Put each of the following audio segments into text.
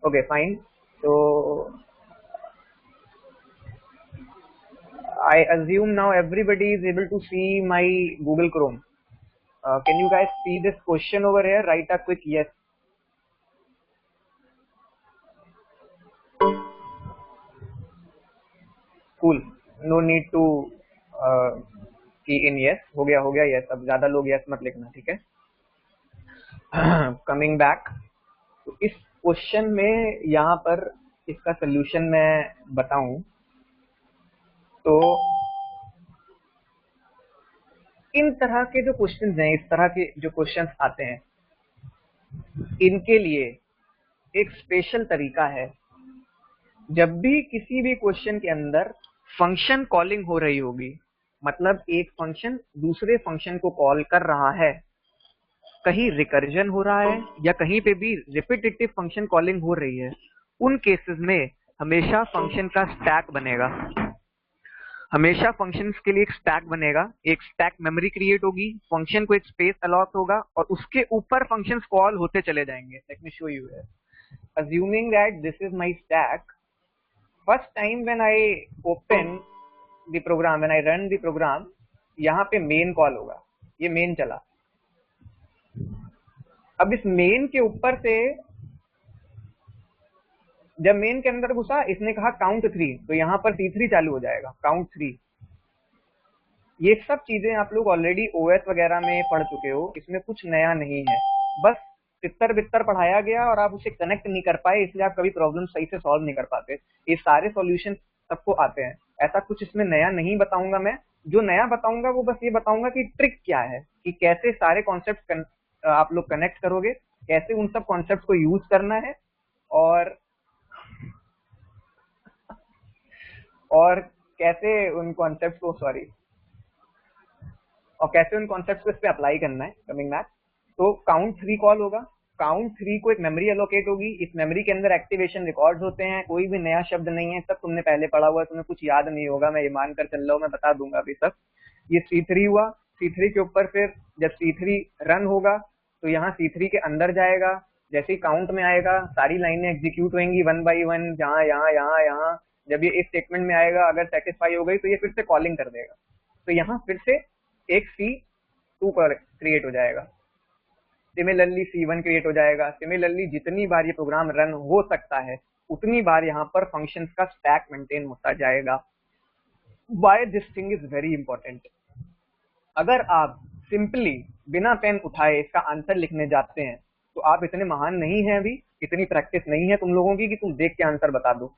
Okay, fine. So I assume now everybody is able to see my Google Chrome. Can you guys see this question over here? Write a quick yes. Cool. No need to key in yes. हो गया yes. अब ज्यादा लोग yes मत लिखना, ठीक है? Coming back. तो इस क्वेश्चन में यहाँ पर इसका सोल्यूशन मैं बताऊं तो इन तरह के जो क्वेश्चंस हैं, इस तरह के जो क्वेश्चंस आते हैं, इनके लिए एक स्पेशल तरीका है। जब भी किसी भी क्वेश्चन के अंदर फंक्शन कॉलिंग हो रही होगी, मतलब एक फंक्शन दूसरे फंक्शन को कॉल कर रहा है, कहीं रिकर्जन हो रहा है या कहीं पे भी रिपीटेटिव फंक्शन कॉलिंग हो रही है, उन केसेस में हमेशा फंक्शन का स्टैक बनेगा। हमेशा फंक्शंस के लिए एक स्टैक बनेगा, एक स्टैक मेमोरी क्रिएट होगी, फंक्शन को एक स्पेस अलॉट होगा और उसके ऊपर फंक्शंस कॉल होते चले जाएंगे। Let me show you here. Assuming that this is my stack, first time when I open the program, when I run the program, यहाँ पे main कॉल होगा, ये main चला। अब इस मेन के ऊपर से जब मेन के अंदर घुसा, इसने कहा काउंट 3, तो यहाँ पर C3 चालू हो जाएगा, काउंट 3। ये सब चीजें आप लोग ऑलरेडी OS वगैरह में पढ़ चुके हो, इसमें कुछ नया नहीं है, बस तितर बितर पढ़ाया गया और आप उसे कनेक्ट नहीं कर पाए, इसलिए आप कभी प्रॉब्लम सही से सॉल्व नहीं कर पाते। ये सारे सॉल्यूशन सबको आते हैं, ऐसा कुछ इसमें नया नहीं बताऊंगा मैं। जो नया बताऊंगा वो बस ये बताऊंगा कि ट्रिक क्या है, कि कैसे सारे कॉन्सेप्ट आप लोग कनेक्ट करोगे, कैसे उन सब कॉन्सेप्ट को यूज करना है और कैसे उन कॉन्सेप्ट को कैसे उन कॉन्सेप्ट को इस पे अप्लाई करना है। कमिंग बैक, तो काउंट 3 कॉल होगा, काउंट 3 को एक मेमोरी एलोकेट होगी, इस मेमोरी के अंदर एक्टिवेशन रिकॉर्ड्स होते हैं, कोई भी नया शब्द नहीं है, सब तुमने पहले पढ़ा हुआ है, तुम्हें कुछ याद नहीं होगा, मैं ये मानकर चल रहा हूँ, मैं बता दूंगा अभी सब। ये C3 हुआ, C3 के ऊपर फिर जब C3 रन होगा तो यहाँ C3 के अंदर जाएगा, जैसे ही काउंट में आएगा सारी लाइनें एग्जीक्यूट होंगी 1 by 1, जहाँ यहाँ यहाँ यहाँ। जब ये इस स्टेटमेंट में आएगा, अगर सेटिस्फाई हो गई तो ये फिर से कॉलिंग कर देगा, तो यहाँ फिर से एक C2 क्रिएट हो जाएगा, सिमिलरली C1 क्रिएट हो जाएगा। सिमिलरली जितनी बार ये प्रोग्राम रन हो सकता है उतनी बार यहाँ पर फंक्शंस का स्टैक मेंटेन होता जाएगा। Why this thing is very important. अगर आप सिंपली बिना पेन उठाए इसका आंसर लिखने जाते हैं तो आप इतने महान नहीं हैं, अभी इतनी प्रैक्टिस नहीं है तुम लोगों की कि तुम देख के आंसर बता दो।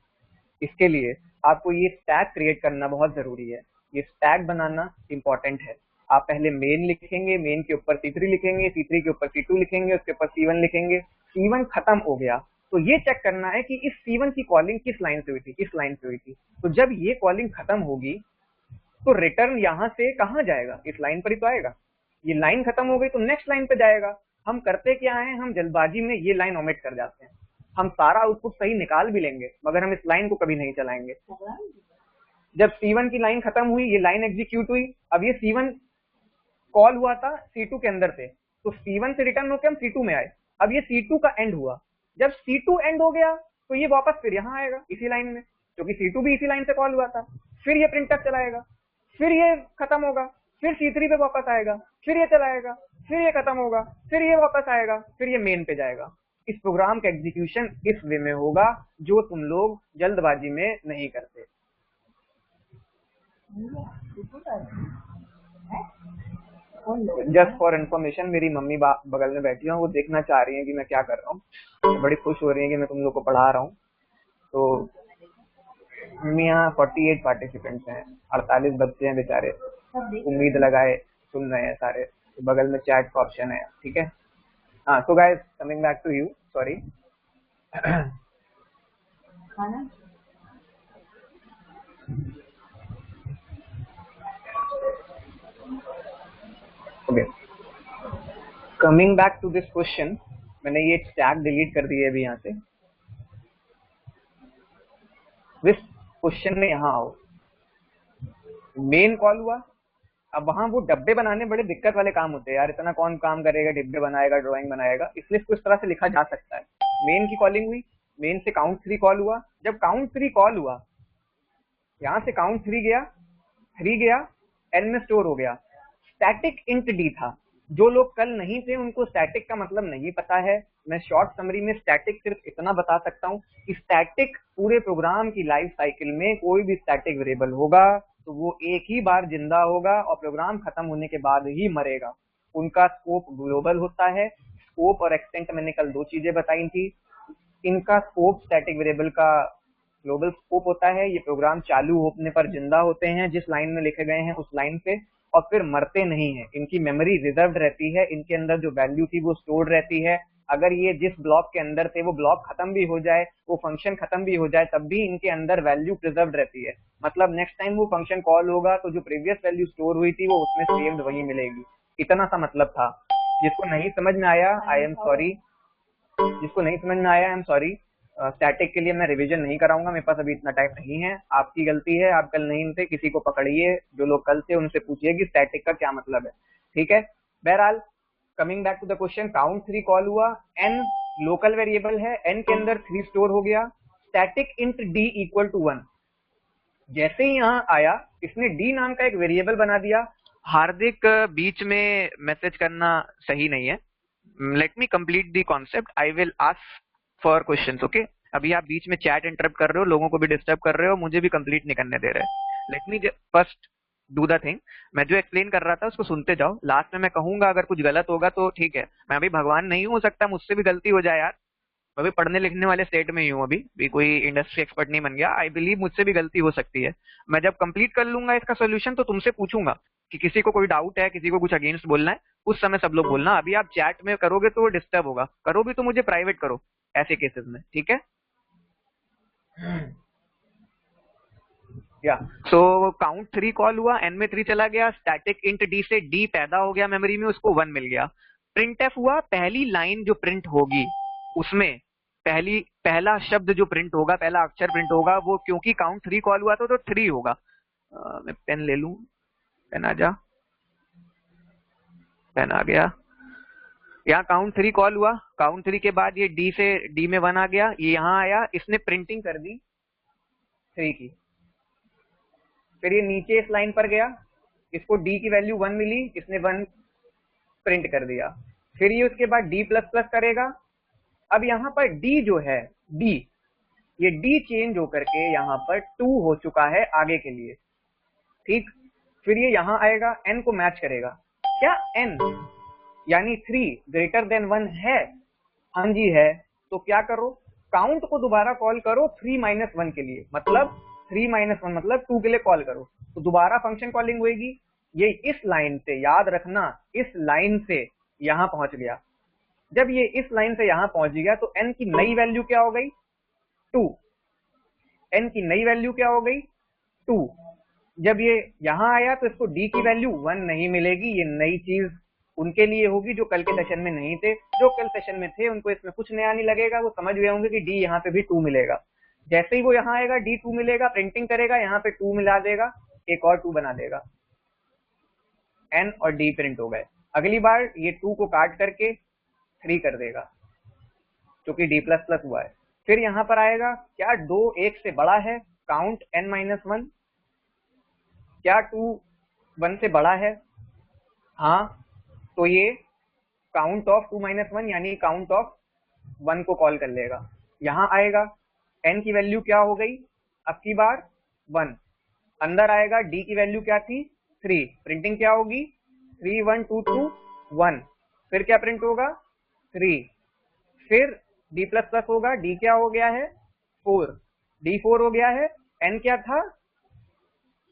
इसके लिए आपको ये स्टैक क्रिएट करना बहुत जरूरी है, ये स्टैक बनाना इंपॉर्टेंट है। आप पहले मेन लिखेंगे, मेन के ऊपर C3 लिखेंगे, C3 के ऊपर C2 लिखेंगे, उसके ऊपर C1 लिखेंगे। C1 खत्म हो गया तो ये चेक करना है कि इस C1 की कॉलिंग किस लाइन से हुई थी, इस लाइन से हुई थी। तो जब ये कॉलिंग खत्म होगी तो रिटर्न यहाँ से कहाँ जाएगा, इस लाइन पर ही तो आएगा। ये लाइन खत्म हो गई तो नेक्स्ट लाइन पे जाएगा। हम करते क्या है, हम जल्दबाजी में ये लाइन ओमिट कर जाते हैं। हम सारा आउटपुट सही निकाल भी लेंगे मगर हम इस लाइन को कभी नहीं चलाएंगे। जब C1 की लाइन खत्म हुई, ये लाइन एग्जीक्यूट हुई, अब ये C1 कॉल हुआ था C2 के अंदर से, तो C1 से रिटर्न होकर हम C2 में आए। अब ये C2 का एंड हुआ, जब C2 एंड हो गया तो ये वापस फिर यहाँ आएगा इसी लाइन में, क्योंकि C2 भी इसी लाइन से कॉल हुआ था। फिर ये प्रिंटफ चलाएगा, फिर ये खत्म होगा, फिर C3 पे वापस आएगा, फिर ये चलाएगा, फिर ये खत्म होगा, फिर ये वापस आएगा, फिर ये मेन पे जाएगा। इस प्रोग्राम का एग्जीक्यूशन इस वे में होगा जो तुम लोग जल्दबाजी में नहीं करते। जस्ट फॉर इन्फॉर्मेशन, मेरी मम्मी बगल में बैठी है, वो देखना चाह रही है कि मैं क्या कर रहा हूँ, तो बड़ी खुश हो रही है कि मैं तुम लोग को पढ़ा रहा हूँ। तो यहाँ 48 पार्टिसिपेंट्स हैं, 48 बच्चे हैं बेचारे, उम्मीद लगाए सुन रहे हैं सारे। तो बगल में चैट का ऑप्शन है, ठीक है। हाँ, so guys, coming back to you, sorry. Okay, coming back to this question, मैंने ये स्टैक डिलीट कर दिया है अभी यहाँ से। इस क्वेश्चन में यहाँ आओ, मेन कॉल हुआ। अब वहां वो डब्बे बनाने बड़े दिक्कत वाले काम होते हैं यार, इतना कौन काम करेगा, डिब्बे बनाएगा, ड्राइंग बनाएगा, इसलिए इसको इस तरह से लिखा जा सकता है। मेन की कॉलिंग हुई, मेन से काउंट 3 कॉल हुआ। जब काउंट 3 कॉल हुआ, यहां से काउंट 3 गया एन में स्टोर हो गया। स्टैटिक इंट डी था। जो लोग कल नहीं थे उनको स्टैटिक का मतलब नहीं पता है। मैं शॉर्ट समरी में स्टैटिक सिर्फ इतना बता सकता हूँ कि स्टैटिक पूरे प्रोग्राम की लाइफ साइकिल में कोई भी स्टैटिक वेरिएबल होगा तो वो एक ही बार जिंदा होगा और प्रोग्राम खत्म होने के बाद ही मरेगा। उनका स्कोप ग्लोबल होता है। स्कोप और एक्सटेंट मैंने कल 2 चीजें बताई थी। इनका स्कोप स्टैटिक वेरिएबल का ग्लोबल स्कोप होता है। ये प्रोग्राम चालू होने पर जिंदा होते हैं जिस लाइन में लिखे गए हैं उस लाइन पे, और फिर मरते नहीं है। इनकी मेमोरी रिजर्व्ड रहती है। इनके अंदर जो वैल्यू थी वो स्टोर्ड रहती है। अगर ये जिस ब्लॉक के अंदर थे वो ब्लॉक खत्म भी हो जाए, वो फंक्शन खत्म भी हो जाए, तब भी इनके अंदर वैल्यू प्रिजर्व्ड रहती है। मतलब नेक्स्ट टाइम वो फंक्शन कॉल होगा तो जो प्रीवियस वैल्यू स्टोर हुई थी वो उसमें सेव्ड वही मिलेगी। इतना सा मतलब था। जिसको नहीं समझ में आया आई एम सॉरी। स्टैटिक के लिए मैं रिवीजन नहीं कराऊंगा, मेरे पास अभी इतना टाइम नहीं है। आपकी गलती है, आप कल नहीं थे, किसी को पकड़िए, जो लोग कल थे उनसे पूछिए कि स्टैटिक का क्या मतलब है। ठीक है। बहरहाल coming back to the question, count 3 call हुआ, एन लोकल वेरिएबल है, एन के अंदर 3 स्टोर हो गया। Static int D equal to 1। जैसे ही यहाँ आया इसने डी नाम का एक वेरिएबल बना दिया। हार्दिक बीच में मैसेज करना सही नहीं है। Let me complete the concept, I will ask for questions. Okay, अभी आप बीच में चैट इंटरप्ट कर रहे हो, लोगों को भी डिस्टर्ब कर रहे हो, मुझे भी कंप्लीट नहीं करने दे रहे। Let me first do the thing. मैं जो एक्सप्लेन कर रहा था उसको सुनते जाओ। लास्ट में मैं कहूंगा अगर कुछ गलत होगा तो ठीक है, मैं अभी भगवान नहीं हो सकता, मुझसे भी गलती हो जाए यार। मैं भी पढ़ने लिखने वाले स्टेट में ही हूँ, अभी भी कोई इंडस्ट्री एक्सपर्ट नहीं बन गया। आई बिलीव मुझसे भी गलती हो सकती है। मैं जब कंप्लीट कर लूंगा इसका सोल्यूशन तो तुमसे पूछूंगा कि किसी को कोई डाउट है, किसी को कुछ अगेंस्ट बोलना है, उस समय सब लोग बोलना। अभी आप चैट में करोगे तो डिस्टर्ब होगा, करो भी तो मुझे प्राइवेट करो ऐसे केसेस में, ठीक है। या सो काउंट 3 कॉल हुआ, एन में 3 चला गया, स्टैटिक इंट डी से डी पैदा हो गया मेमोरी में, उसको 1 मिल गया। प्रिंट एफ हुआ, पहली लाइन जो प्रिंट होगी उसमें पहला शब्द जो प्रिंट होगा, पहला अक्षर प्रिंट होगा, वो क्योंकि काउंट 3 कॉल हुआ तो 3 होगा। मैं पेन ले लूं, पेन आ जा, पेन आ गया। यहाँ काउंट 3 कॉल हुआ, काउंट 3 के बाद ये डी से डी में 1 आ गया, ये यहाँ आया, इसने प्रिंटिंग कर दी 3 की। फिर ये नीचे इस लाइन पर गया, इसको डी की वैल्यू 1 मिली, इसने 1 प्रिंट कर दिया। फिर ये उसके बाद डी प्लस प्लस करेगा। अब यहाँ पर डी जो है, डी, ये डी चेंज होकर के यहाँ पर 2 हो चुका है आगे के लिए, ठीक। फिर ये यहाँ आएगा, एन को मैच करेगा। क्या एन यानी 3 ग्रेटर देन 1 है? हाँ जी है। तो क्या करो, काउंट को दोबारा कॉल करो 3 - 1 के लिए, मतलब 3 - 1 मतलब 2 के लिए कॉल करो, तो दोबारा फंक्शन कॉलिंग होगी। ये इस लाइन से, याद रखना, इस लाइन से यहां पहुंच गया। जब ये इस लाइन से यहां पहुंच गया तो n की नई वैल्यू क्या हो गई? 2। n की नई वैल्यू क्या हो गई? 2। जब ये यहां आया तो इसको d की वैल्यू 1 नहीं मिलेगी। ये नई चीज उनके लिए होगी जो कल के सेशन में नहीं थे। जो कल सेशन में थे उनको इसमें कुछ नया नहीं लगेगा, वो समझ गए होंगे कि d यहाँ पे भी 2 मिलेगा। जैसे ही वो यहाँ आएगा d 2 मिलेगा, प्रिंटिंग करेगा, यहाँ पे 2 मिला देगा, एक और 2 बना देगा, n और d प्रिंट हो गए। अगली बार ये 2 को काट करके 3 कर देगा, क्योंकि d प्लस प्लस हुआ है। फिर यहाँ पर आएगा, क्या 2 1 से बड़ा है? Count n - 1। क्या 2 1 से बड़ा है? हाँ, तो ये काउंट ऑफ 2 - 1 यानी काउंट ऑफ 1 को कॉल कर लेगा। यहाँ आएगा, n की वैल्यू क्या हो गई अब की बार? 1। अंदर आएगा, d की वैल्यू क्या थी? 3। प्रिंटिंग क्या होगी? 3 1 2 2 1। फिर क्या प्रिंट होगा? 3। फिर d प्लस प्लस होगा, d क्या हो गया है? 4। d 4 हो गया है। n क्या था?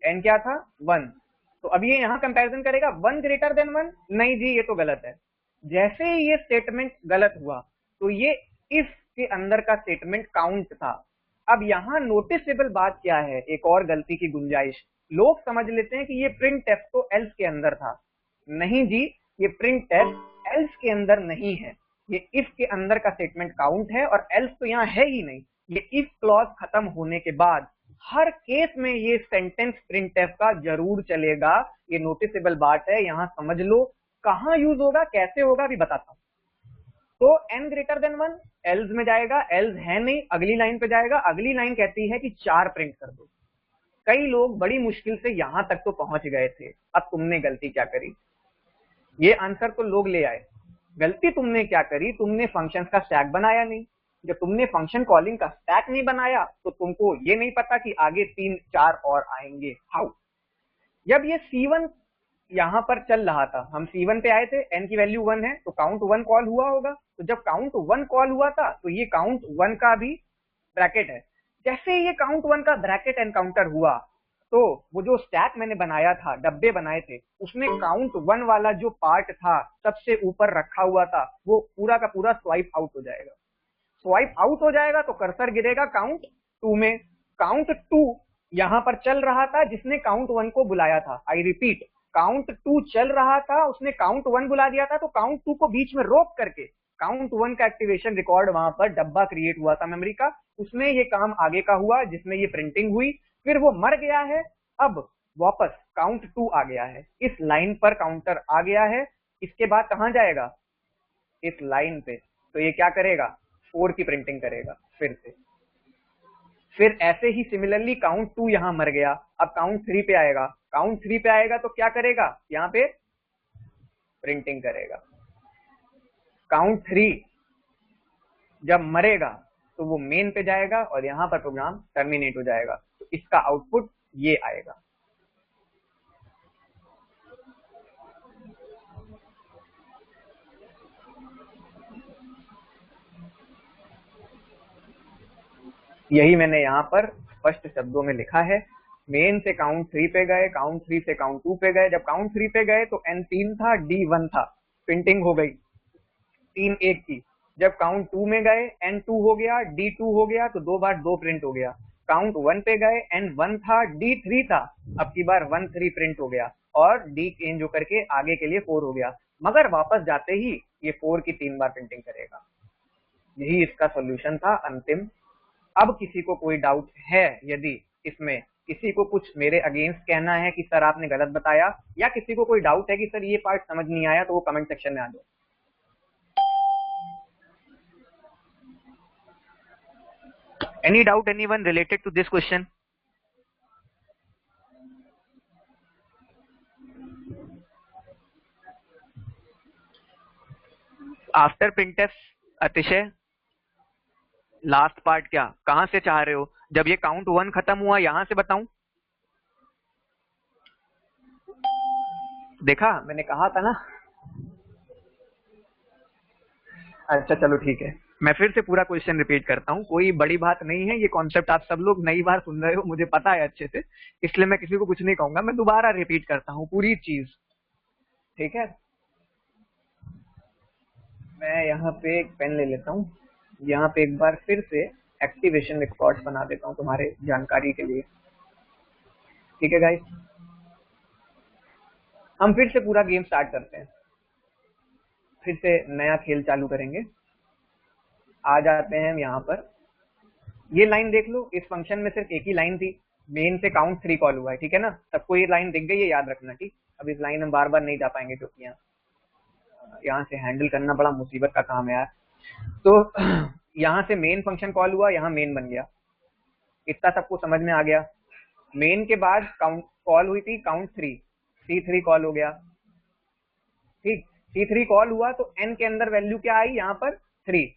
n क्या था? 1। तो अब ये यहाँ कंपैरिजन करेगा 1 ग्रेटर देन 1। नहीं जी, ये तो गलत है। जैसे ही ये स्टेटमेंट गलत हुआ तो ये इफ के अंदर का स्टेटमेंट काउंट था। अब यहाँ नोटिसेबल बात क्या है, एक और गलती की गुंजाइश। लोग समझ लेते हैं कि ये प्रिंट एफ तो एल्स के अंदर था। नहीं जी, ये प्रिंट एफ एल्स के अंदर नहीं है, ये इफ के अंदर का स्टेटमेंट काउंट है, और एल्स तो यहाँ है ही नहीं। ये इफ क्लॉज खत्म होने के बाद हर केस में ये सेंटेंस प्रिंट एफ का जरूर चलेगा। ये नोटिसेबल बात है, यहां समझ लो। कहां यूज होगा, कैसे होगा, अभी बताता हूं। तो n ग्रेटर देन 1 एल्स में जाएगा, एल्स है नहीं, अगली लाइन पे जाएगा, अगली लाइन कहती है कि 4 प्रिंट कर दो। कई लोग बड़ी मुश्किल से यहां तक तो पहुंच गए थे, अब तुमने गलती क्या करी? ये आंसर तो लोग ले आए, गलती तुमने क्या करी? तुमने फंक्शंस का स्टैक बनाया नहीं। जब तुमने फंक्शन कॉलिंग का स्टैक नहीं बनाया तो तुमको ये नहीं पता कि आगे 3-4 और आएंगे। हाउ? जब ये C1 यहां पर चल रहा था, हम C1 पे आए थे, n की वैल्यू 1 है तो काउंट 1 कॉल हुआ होगा। तो जब काउंट 1 कॉल हुआ था तो ये काउंट 1 का भी ब्रैकेट है। जैसे ये काउंट 1 का ब्रैकेट एनकाउंटर हुआ तो वो जो स्टैक मैंने बनाया था, डब्बे बनाए थे, उसमें काउंट 1 वाला जो पार्ट था सबसे ऊपर रखा हुआ था, वो पूरा का पूरा स्वाइप आउट हो जाएगा। स्वाइप आउट हो जाएगा तो कर्सर गिरेगा काउंट 2 में। काउंट 2 यहां पर चल रहा था जिसने काउंट 1 को बुलाया था। आई रिपीट, काउंट 2 चल रहा था, उसने काउंट 1 बुला दिया था, तो काउंट 2 को बीच में रोक करके काउंट 1 का एक्टिवेशन रिकॉर्ड वहां पर डब्बा क्रिएट हुआ था मेमोरी का, उसमें ये काम आगे का हुआ जिसमें ये प्रिंटिंग हुई, फिर वो मर गया है। अब वापस काउंट 2 आ गया है, इस लाइन पर काउंटर आ गया है, इसके बाद कहां जाएगा? इस लाइन पे। तो ये क्या करेगा? 4 की प्रिंटिंग करेगा फिर से। फिर ऐसे ही सिमिलरली काउंट 2 यहां मर गया, अब काउंट 3 पे आएगा, काउंट 3 पे आएगा तो क्या करेगा? यहां पे प्रिंटिंग करेगा। काउंट 3 जब मरेगा तो वो मेन पे जाएगा और यहां पर प्रोग्राम टर्मिनेट हो जाएगा। तो इसका आउटपुट ये आएगा। यही मैंने यहाँ पर स्पष्ट शब्दों में लिखा है। मेन से काउंट 3 पे गए, काउंट 3 से काउंट 2 पे गए, जब काउंट 3 पे गए तो n 3 था, d 1 था, प्रिंटिंग हो गई 3 1 की। जब काउंट 2 में गए n 2 हो गया, d 2 हो गया, तो 2 बार 2 प्रिंट हो गया। काउंट 1 पे गए, n 1 था, d 3 था, अब की बार 1 3 प्रिंट हो गया और d चेंज होकर के आगे के लिए 4 हो गया। मगर वापस जाते ही ये 4 की 3 बार प्रिंटिंग करेगा। यही इसका सॉल्यूशन था अंतिम। अब किसी को कोई डाउट है? यदि इसमें किसी को कुछ मेरे अगेंस्ट कहना है कि सर आपने गलत बताया, या किसी को कोई डाउट है कि सर ये पार्ट समझ नहीं आया, तो वो कमेंट सेक्शन में आ जाओ। Any doubt anyone related to this question? After printf अतिशय लास्ट पार्ट क्या कहां से चाह रहे हो? जब ये काउंट 1 खत्म हुआ यहां से बताऊं? देखा, मैंने कहा था ना। अच्छा चलो ठीक है, मैं फिर से पूरा क्वेश्चन रिपीट करता हूँ, कोई बड़ी बात नहीं है। ये कॉन्सेप्ट आप सब लोग नई बार सुन रहे हो, मुझे पता है अच्छे से, इसलिए मैं किसी को कुछ नहीं कहूंगा, मैं दोबारा रिपीट करता हूँ पूरी चीज। ठीक है, मैं यहाँ पे एक पेन ले लेता हूँ, यहाँ पे एक बार फिर से एक्टिवेशन रिकॉर्ड्स बना देता हूँ तुम्हारे जानकारी के लिए। ठीक है गाइस, हम फिर से पूरा गेम स्टार्ट करते हैं, फिर से नया खेल चालू करेंगे। आ जाते हैं हम यहाँ पर, ये लाइन देख लो, इस फंक्शन में सिर्फ एक ही लाइन थी, मेन से काउंट 3 कॉल हुआ है। ठीक है ना, सबको ये लाइन दिख गई है, याद रखना। ठीक, अब इस लाइन हम बार बार नहीं जा पाएंगे क्योंकि यहाँ से हैंडल करना बड़ा मुसीबत का काम है यार। तो यहाँ से मेन फंक्शन कॉल हुआ, यहाँ मेन बन गया, इतना सबको समझ में आ गया। मेन के बाद काउंट कॉल हुई थी काउंट 3, C3 कॉल हो गया। ठीक, C3 कॉल हुआ तो n के अंदर वैल्यू क्या आई? यहाँ पर 3।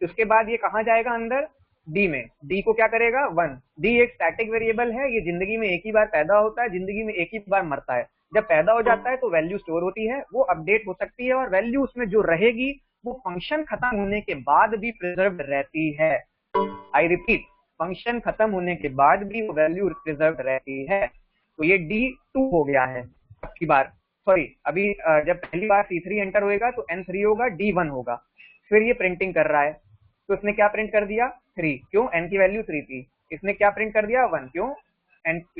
उसके बाद ये कहाँ जाएगा? अंदर d में। d को क्या करेगा? 1। d एक स्टैटिक वेरिएबल है, ये जिंदगी में एक ही बार पैदा होता है, जिंदगी में एक ही बार मरता है। जब पैदा हो जाता है तो वैल्यू स्टोर होती है, वो अपडेट हो सकती है, और वैल्यू उसमें जो रहेगी वो फंक्शन खत्म होने के बाद भी प्रिजर्व रहती है। आई रिपीट, फंक्शन खत्म होने के बाद भी वो वैल्यू प्रिजर्व रहती है। तो ये d2 हो गया है। अब की बार सॉरी, अभी जब पहली बार C3 एंटर होएगा तो n3 होगा, d1 होगा। फिर ये प्रिंटिंग कर रहा है, तो इसने क्या प्रिंट कर दिया? 3। क्यों? n की वैल्यू 3 थी। इसने क्या प्रिंट कर दिया? 1। क्यों?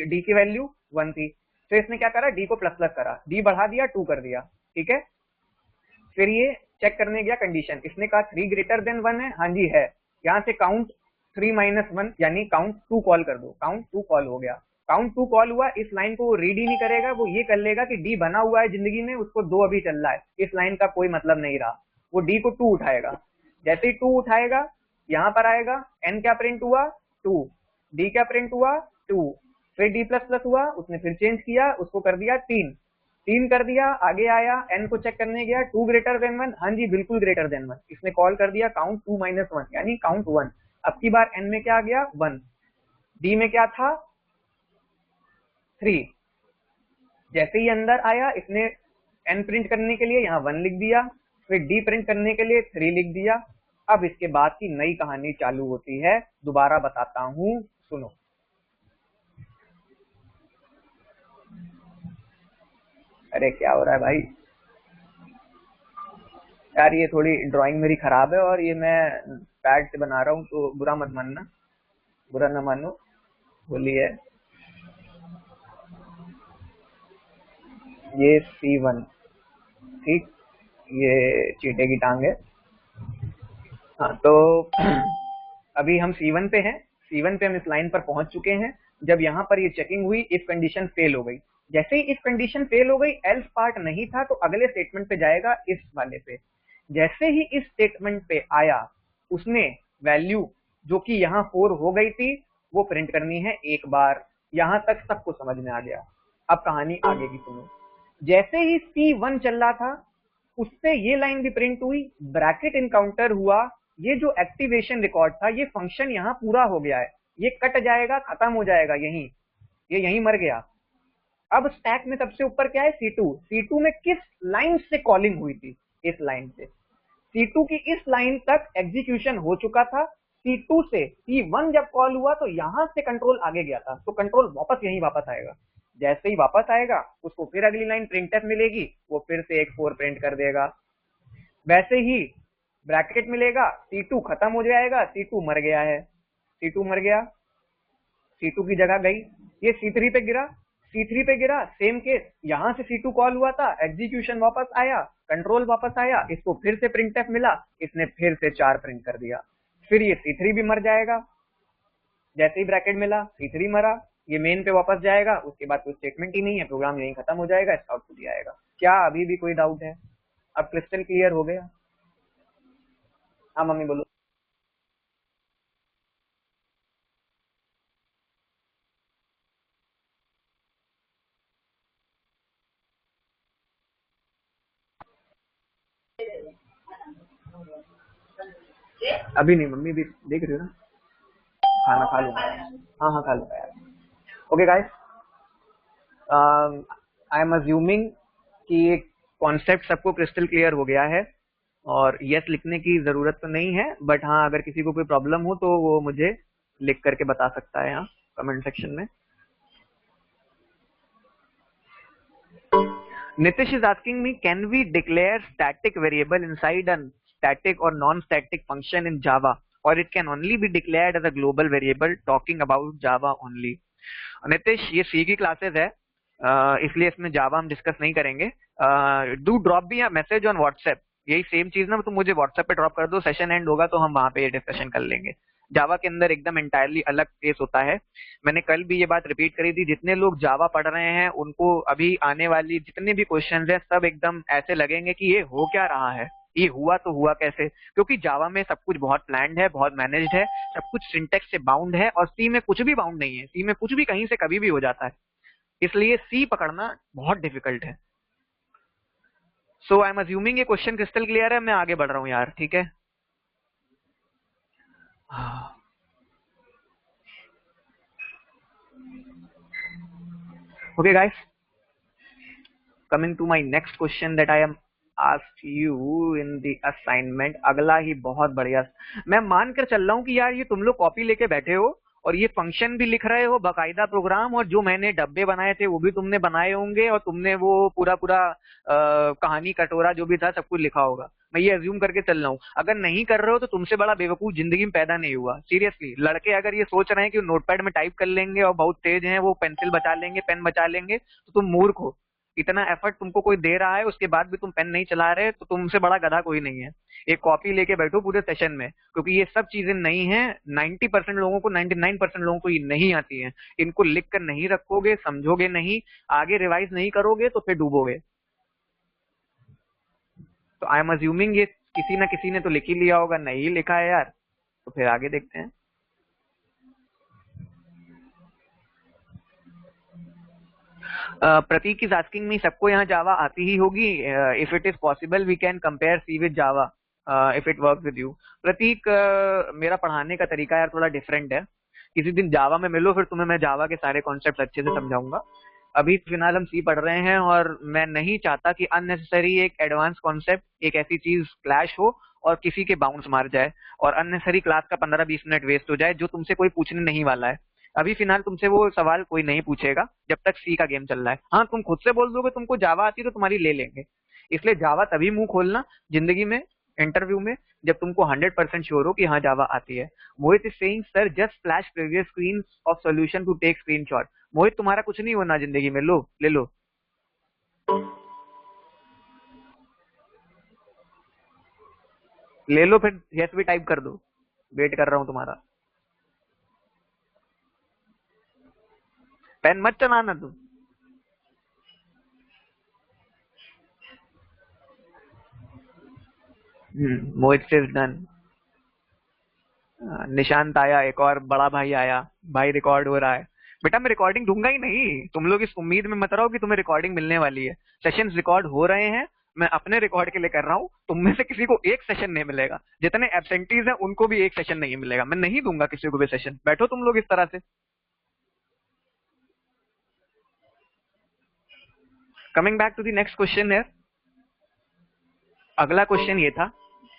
d की वैल्यू 1 थी। तो इसने क्या करा? d को प्लस प्लस करा, d बढ़ा दिया, 2 कर दिया। ठीक है, फिर ये चेक करने गया कंडीशन, इसने कहा 3 ग्रेटर देन 1 है, हाँ जी है। यहाँ से काउंट 3 माइनस 1 यानी काउंट 2 कॉल कर दो, काउंट 2 कॉल हो गया। काउंट 2 कॉल हुआ, इस लाइन को वो रीड ही नहीं करेगा, वो ये कर लेगा कि d बना हुआ है जिंदगी में, उसको 2 अभी चल रहा है, इस लाइन का कोई मतलब नहीं रहा, वो डी को 2 उठाएगा। जैसे ही 2 उठाएगा यहाँ पर आएगा, एन क्या प्रिंट हुआ 2, डी क्या प्रिंट हुआ 2, फिर डी प्लस प्लस हुआ, उसने फिर चेंज किया, उसको कर दिया 3 कर दिया, आगे आया एन को चेक करने गया 2 ग्रेटर देन 1, हाँ जी बिल्कुल ग्रेटर देन 1, इसने कॉल कर दिया काउंट 2 माइनस 1 यानी काउंट 1। अब की बार एन में क्या आ गया 1, डी में क्या था 3। जैसे ही अंदर आया इसने एन प्रिंट करने के लिए यहाँ 1 लिख दिया, फिर डी प्रिंट करने के लिए 3 लिख दिया। अब इसके बाद की नई कहानी चालू होती है, दोबारा बताता हूं सुनो। अरे क्या हो रहा है भाई यार, ये थोड़ी ड्राइंग मेरी खराब है और ये मैं पैड से बना रहा हूँ तो बुरा मत मानना, बुरा ना मानो, होली है। ये C1 ठीक, ये चींटे की टांग है। हाँ तो अभी हम C1 पे हैं, C1 पे हम इस लाइन पर पहुंच चुके हैं। जब यहाँ पर ये चेकिंग हुई, इफ कंडीशन फेल हो गई, जैसे ही इफ कंडीशन फेल हो गई, एल्स पार्ट नहीं था तो अगले स्टेटमेंट पे जाएगा इस वाले पे। जैसे ही इस स्टेटमेंट पे आया, उसने वैल्यू जो कि यहाँ 4 हो गई थी वो प्रिंट करनी है एक बार। यहाँ तक सबको समझ में आ गया। अब कहानी आगे की सुनो। जैसे ही C1 चल रहा था उससे ये लाइन भी प्रिंट हुई, ब्रैकेट इनकाउंटर हुआ, ये जो एक्टिवेशन रिकॉर्ड था ये फंक्शन यहाँ पूरा हो गया है, ये कट जाएगा, खत्म हो जाएगा, यहीं ये यहीं मर गया। अब स्टैक में सबसे ऊपर क्या है C2 में किस लाइन से कॉलिंग हुई थी, इस लाइन से। C2 की इस लाइन तक एग्जीक्यूशन हो चुका था, C2 से C1 जब कॉल हुआ तो यहां से कंट्रोल आगे गया था, तो कंट्रोल वापस यहीं वापस आएगा। जैसे ही वापस आएगा उसको फिर अगली लाइन printf मिलेगी, वो फिर से एक 4 प्रिंट कर देगा। वैसे ही ब्रैकेट मिलेगा, C2 खत्म हो जाएगा, C2 मर गया है, C2 मर गया, C2 की जगह गई, ये C3 पे गिरा, C3 पे गिरा, सेम केस, यहां से C2 कॉल हुआ था, एग्जीक्यूशन वापस आया, कंट्रोल वापस आया, इसको फिर से printf मिला, इसने फिर से 4 प्रिंट कर दिया। फिर ये C3 भी मर जाएगा, जैसे ही ब्रैकेट मिला C3 मरा, ये मेन पे वापस जाएगा, उसके बाद कोई स्टेटमेंट ही नहीं है, प्रोग्राम यहीं खत्म हो जाएगा, इसका आउटपुट ही आएगा। क्या अभी भी कोई डाउट है? अब क्रिस्टल क्लियर हो गया? हाँ मम्मी बोलो। अभी नहीं मम्मी, भी देख रही हो ना, खाना खा लूंगा। हाँ हाँ खा लूंगा यार। Okay guys, I am assuming कि ये कॉन्सेप्ट सबको क्रिस्टल क्लियर हो गया है और यस लिखने की जरूरत तो नहीं है, बट हाँ अगर किसी को कोई प्रॉब्लम हो तो वो मुझे लिख करके बता सकता है यहाँ कमेंट सेक्शन में। Nitish is asking me, can we declare static variable inside a static or non-static function in Java, or it can only be declared as a global variable talking about Java only? Nitish, ये C की classes है, इसलिए इसमें जावा हम discuss नहीं करेंगे। Do drop me a message on WhatsApp, यही same चीज ना, तुम मुझे व्हाट्सएप पे ड्रॉप कर दो, सेशन एंड होगा तो हम वहां पे ये डिस्कशन कर लेंगे। जावा के अंदर एकदम एंटायरली अलग केस होता है। मैंने कल भी ये बात रिपीट करी थी, जितने लोग जावा पढ़ रहे हैं उनको अभी आने वाली जितने भी क्वेश्चंस हैं सब एकदम ऐसे लगेंगे कि ये हो क्या रहा है, ये हुआ तो हुआ कैसे, क्योंकि जावा में सब कुछ बहुत प्लान्ड है, बहुत मैनेज्ड है, सब कुछ सिंटेक्स से बाउंड है, और सी में कुछ भी बाउंड नहीं है, सी में कुछ भी कहीं से कभी भी हो जाता है, इसलिए सी पकड़ना बहुत डिफिकल्ट है। सो आई एम अज्यूमिंग ये क्वेश्चन क्रिस्टल क्लियर है, मैं आगे बढ़ रहा हूँ यार, ठीक है। Okay guys, coming to my next question that I am asked you in the assignment, अगला ही बहुत बढ़िया। मैं मान कर चल रहा हूँ कि यार ये तुम लोग कॉपी लेके बैठे हो और ये फंक्शन भी लिख रहे हो बाकायदा प्रोग्राम, और जो मैंने डब्बे बनाए थे वो भी तुमने बनाए होंगे, और तुमने वो पूरा पूरा कहानी कटोरा जो भी था सब कुछ लिखा होगा। मैं ये अज्यूम करके चल रहा हूँ, अगर नहीं कर रहे हो तो तुमसे बड़ा बेवकूफ जिंदगी में पैदा नहीं हुआ। सीरियसली, लड़के अगर ये सोच रहे हैं कि नोटपैड में टाइप कर लेंगे और बहुत तेज हैं वो पेंसिल बचा लेंगे, पेन बचा लेंगे, तो तुम मूर्ख हो। इतना एफर्ट तुमको कोई दे रहा है, उसके बाद भी तुम पेन नहीं चला रहे, तो तुमसे बड़ा गधा कोई नहीं है। एक कॉपी लेके बैठो पूरे सेशन में, क्योंकि ये सब चीजें नहीं है, 90% लोगों को, 99% लोगों को ये नहीं आती है। इनको लिख कर नहीं रखोगे, समझोगे नहीं, आगे रिवाइज नहीं करोगे तो फिर डूबोगे। तो आई एम अज्यूमिंग ये किसी ना किसी ने तो लिख ही लिया होगा, नहीं लिखा है यार तो फिर आगे देखते हैं। प्रतीक इज आस्किंग मी, सबको यहाँ जावा आती ही होगी? If it is possible we can compare C with Java if it work with you. Pratik, मेरा पढ़ाने का तरीका यार थोड़ा डिफरेंट है, किसी दिन जावा में मिलो, फिर तुम्हें मैं जावा के सारे कॉन्सेप्ट अच्छे से समझाऊंगा। अभी फिलहाल हम सी पढ़ रहे हैं और मैं नहीं चाहता कि अननेसेसरी एक एडवांस कॉन्सेप्ट, एक ऐसी चीज क्लैश हो और किसी के बाउंस मार जाए और अननेसेसरी क्लास का 15-20 मिनट वेस्ट हो जाए जो तुमसे कोई पूछने नहीं वाला है। अभी फिलहाल तुमसे वो सवाल कोई नहीं पूछेगा जब तक सी का गेम चल रहा है। हाँ, तुम खुद से बोल दोगे तुमको जावा आती तो तुम्हारी ले लेंगे, इसलिए जावा तभी मुंह खोलना जिंदगी में, इंटरव्यू में, जब तुमको 100% श्योर हो कि हाँ जावा आती है। Mohit is saying sir just flash previous screen of solution to take screenshot. Mohit, तुम्हारा कुछ नहीं होना जिंदगी में, लो ले लो। ले लो फिर यस भी टाइप कर दो, वेट कर रहा हूं तुम्हारा। पेन मत चलाना तुम। मोहित से डन। निशांत आया, एक और बड़ा भाई आया। भाई रिकॉर्ड हो रहा है। बेटा मैं रिकॉर्डिंग दूंगा ही नहीं, तुम लोग इस उम्मीद में मत रहो कि तुम्हें रिकॉर्डिंग मिलने वाली है। सेशंस रिकॉर्ड हो रहे हैं, मैं अपने रिकॉर्ड के लिए कर रहा हूँ, तुम में से किसी को एक सेशन नहीं मिलेगा, जितने एब्सेंटीज हैं उनको भी एक सेशन नहीं मिलेगा, मैं नहीं दूंगा किसी को भी सेशन। बैठो तुम लोग इस तरह से। Coming back to the next question है। अगला क्वेश्चन ये था,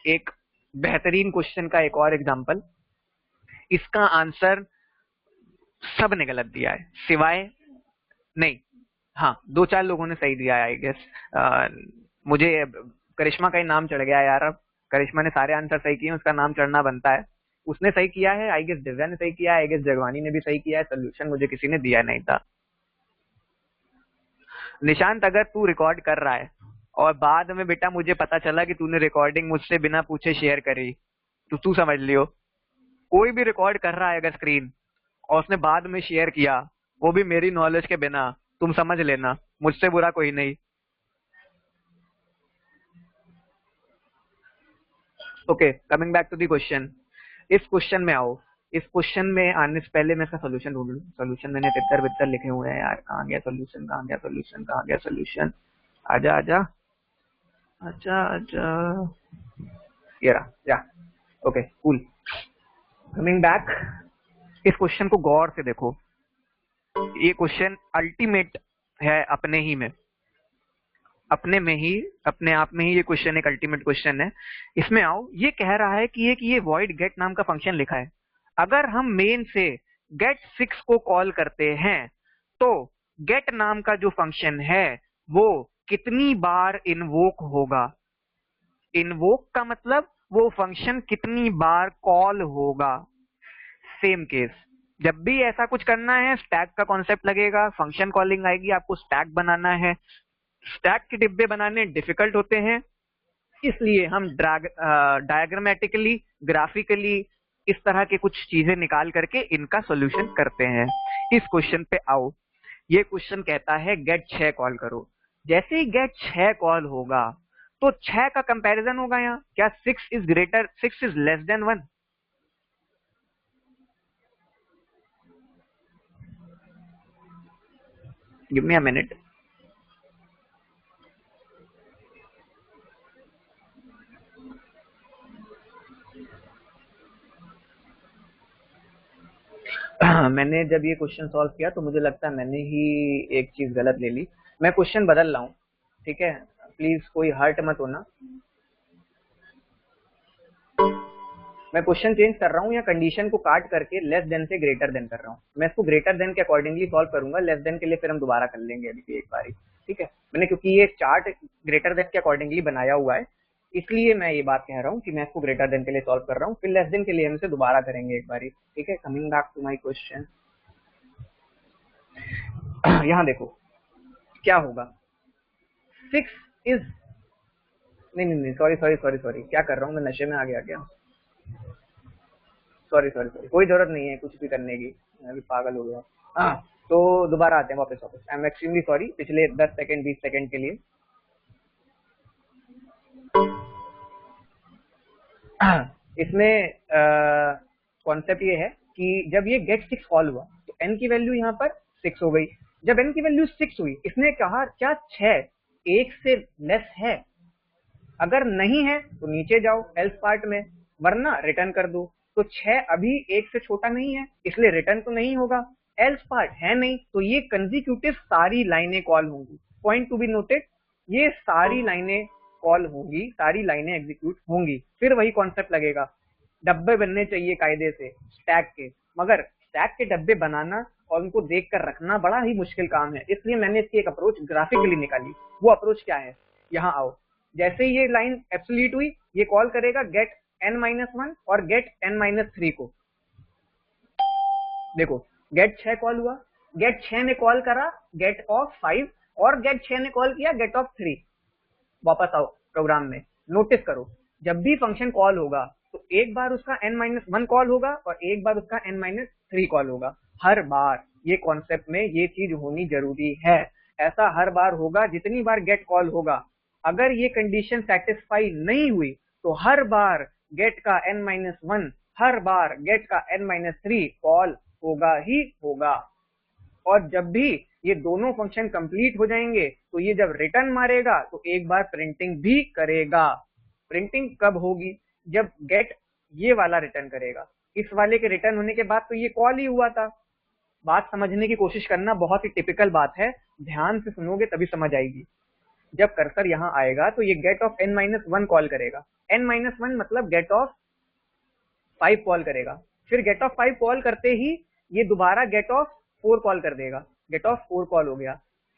एक बेहतरीन क्वेश्चन का एक और एग्जांपल। इसका आंसर सब ने गलत दिया है सिवाय, नहीं, हाँ, 2-4 लोगों ने सही दिया है आई गेस। मुझे करिश्मा का ही नाम चढ़ गया यार, अब करिश्मा ने सारे आंसर सही किए, उसका नाम चढ़ना बनता है। उसने सही किया है आई गेस, दिव्या ने सही किया है आई गेस, जगवानी ने भी सही किया है। सोल्यूशन मुझे किसी ने दिया नहीं था। निशांत, अगर तू रिकॉर्ड कर रहा है और बाद में बेटा मुझे पता चला कि तूने रिकॉर्डिंग मुझसे बिना पूछे शेयर करी, तो तू समझ लियो, कोई भी रिकॉर्ड कर रहा है अगर स्क्रीन और उसने बाद में शेयर किया, वो भी मेरी नॉलेज के बिना, तुम समझ लेना मुझसे बुरा कोई नहीं। Okay, coming back to the question. इस क्वेश्चन में आओ। इस क्वेश्चन में आने से पहले मैं इसका सोल्यूशन ढूंढ लूं। सोल्यूशन मैंने तितर बितर लिखे हुए हैं यार, कहाँ गया सोल्यूशन, कहाँ गया सोल्यूशन, कहाँ गया सोल्यूशन, आजा आजा, आजा आजा, ये रहा, या ओके कूल। कमिंग बैक, इस क्वेश्चन को गौर से देखो, ये क्वेश्चन अल्टीमेट है अपने ही में, अपने में ही, अपने आप में ही ये क्वेश्चन एक अल्टीमेट क्वेश्चन है। इसमें आओ, ये कह रहा है कि ये वॉइड गेट नाम का फंक्शन लिखा है। अगर हम मेन से गेट 6 को कॉल करते हैं तो गेट नाम का जो फंक्शन है वो कितनी बार इन्वोक होगा। इन्वोक का मतलब वो फंक्शन कितनी बार कॉल होगा। सेम केस, जब भी ऐसा कुछ करना है स्टैक का कॉन्सेप्ट लगेगा, फंक्शन कॉलिंग आएगी, आपको स्टैक बनाना है। स्टैक के डिब्बे बनाने डिफिकल्ट होते हैं, इसलिए हम डायग्रामेटिकली, ग्राफिकली इस तरह के कुछ चीजें निकाल करके इनका सॉल्यूशन करते हैं। इस क्वेश्चन पे आओ, ये क्वेश्चन कहता है गेट 6 कॉल करो। जैसे ही गेट 6 कॉल होगा तो 6 का कंपैरिजन होगा यहाँ, क्या 6 is less than 1? Give me a minute. मैंने जब ये क्वेश्चन सॉल्व किया तो मुझे लगता है मैंने ही एक चीज गलत ले ली। मैं क्वेश्चन बदल रहा हूँ, ठीक है, प्लीज कोई हर्ट मत होना। मैं क्वेश्चन चेंज कर रहा हूँ या कंडीशन को काट करके लेस देन से ग्रेटर देन कर रहा हूँ। मैं इसको ग्रेटर देन के अकॉर्डिंगली सॉल्व करूंगा, लेस देन के लिए फिर हम दोबारा कर लेंगे अभी एक बारी, ठीक है। मैंने क्योंकि ये चार्ट ग्रेटर देन के अकॉर्डिंगली बनाया हुआ है, इसलिए मैं ये बात कह रहा हूँ कि मैं इसको ग्रेटर देन के लिए सॉल्व कर रहा हूँ, फिर लेस देन के लिए हम इसे दोबारा करेंगे एक बारी, ठीक है। Coming back to my question, यहाँ देखो क्या होगा। 6 इज, नहीं, सॉरी, क्या कर रहा हूँ मैं, नशे में आ गया क्या? सॉरी, कोई जरूरत नहीं है कुछ भी करने की, मैं भी पागल हो गया। हाँ, तो दोबारा आते हैं वापस। आई एम एक्सट्रीमली सॉरी पिछले 10 सेकंड 20 सेकंड के लिए। इसमें कॉन्सेप्ट ये है कि जब ये गेट 6 कॉल हुआ तो n की वैल्यू यहाँ पर 6 हो गई। जब n की वैल्यू 6 हुई, इसने कहा क्या 6 1 से लेस है? अगर नहीं है तो नीचे जाओ एल्स पार्ट में, वरना रिटर्न कर दो। तो 6 अभी 1 से छोटा नहीं है, इसलिए रिटर्न तो नहीं होगा। एल्स पार्ट है नहीं, तो ये कंसेक्यूटिव सारी लाइनें कॉल होंगी। पॉइंट टू बी नोटेड, ये सारी लाइनें कॉल होंगी, सारी लाइनें एग्जीक्यूट होंगी। फिर वही कॉन्सेप्ट लगेगा, डब्बे बनने चाहिए कायदे से स्टैक के, मगर स्टैक के डब्बे बनाना और उनको देख कर रखना बड़ा ही मुश्किल काम है। इसलिए मैंने इसकी एक अप्रोच ग्राफिकली निकाली। वो अप्रोच क्या है, यहाँ आओ। जैसे ही ये लाइन एब्सोल्यूट हुई, ये कॉल करेगा गेट n-1 और गेट n-3 को। देखो गेट 6 कॉल हुआ, गेट 6 ने कॉल करा गेट ऑफ 5 और गेट 6 ने कॉल किया गेट ऑफ 3। वापस आओ प्रोग्राम में, नोटिस करो जब भी फंक्शन कॉल होगा तो एक बार उसका n-1 कॉल होगा और एक बार उसका n-3 कॉल होगा। हर बार ये कॉन्सेप्ट में ये चीज होनी जरूरी है। ऐसा हर बार होगा जितनी बार गेट कॉल होगा। अगर ये कंडीशन सेटिस्फाई नहीं हुई तो हर बार गेट का n-1, हर बार गेट का n-3 कॉल होगा ही होगा। और जब भी ये दोनों फंक्शन कंप्लीट हो जाएंगे तो ये जब रिटर्न मारेगा तो एक बार प्रिंटिंग भी करेगा। प्रिंटिंग कब होगी, जब गेट ये वाला रिटर्न करेगा। इस वाले के रिटर्न होने के बाद तो ये कॉल ही हुआ था। बात समझने की कोशिश करना, बहुत ही टिपिकल बात है, ध्यान से सुनोगे तभी समझ आएगी। जब कर्सर यहाँ आएगा तो ये गेट ऑफ n-1 कॉल करेगा। n-1 मतलब गेट ऑफ 5 कॉल करेगा। फिर गेट ऑफ 5 कॉल करते ही ये दोबारा गेट ऑफ 4 कॉल कर देगा। गेट ऑफ 4 कॉल हो गया।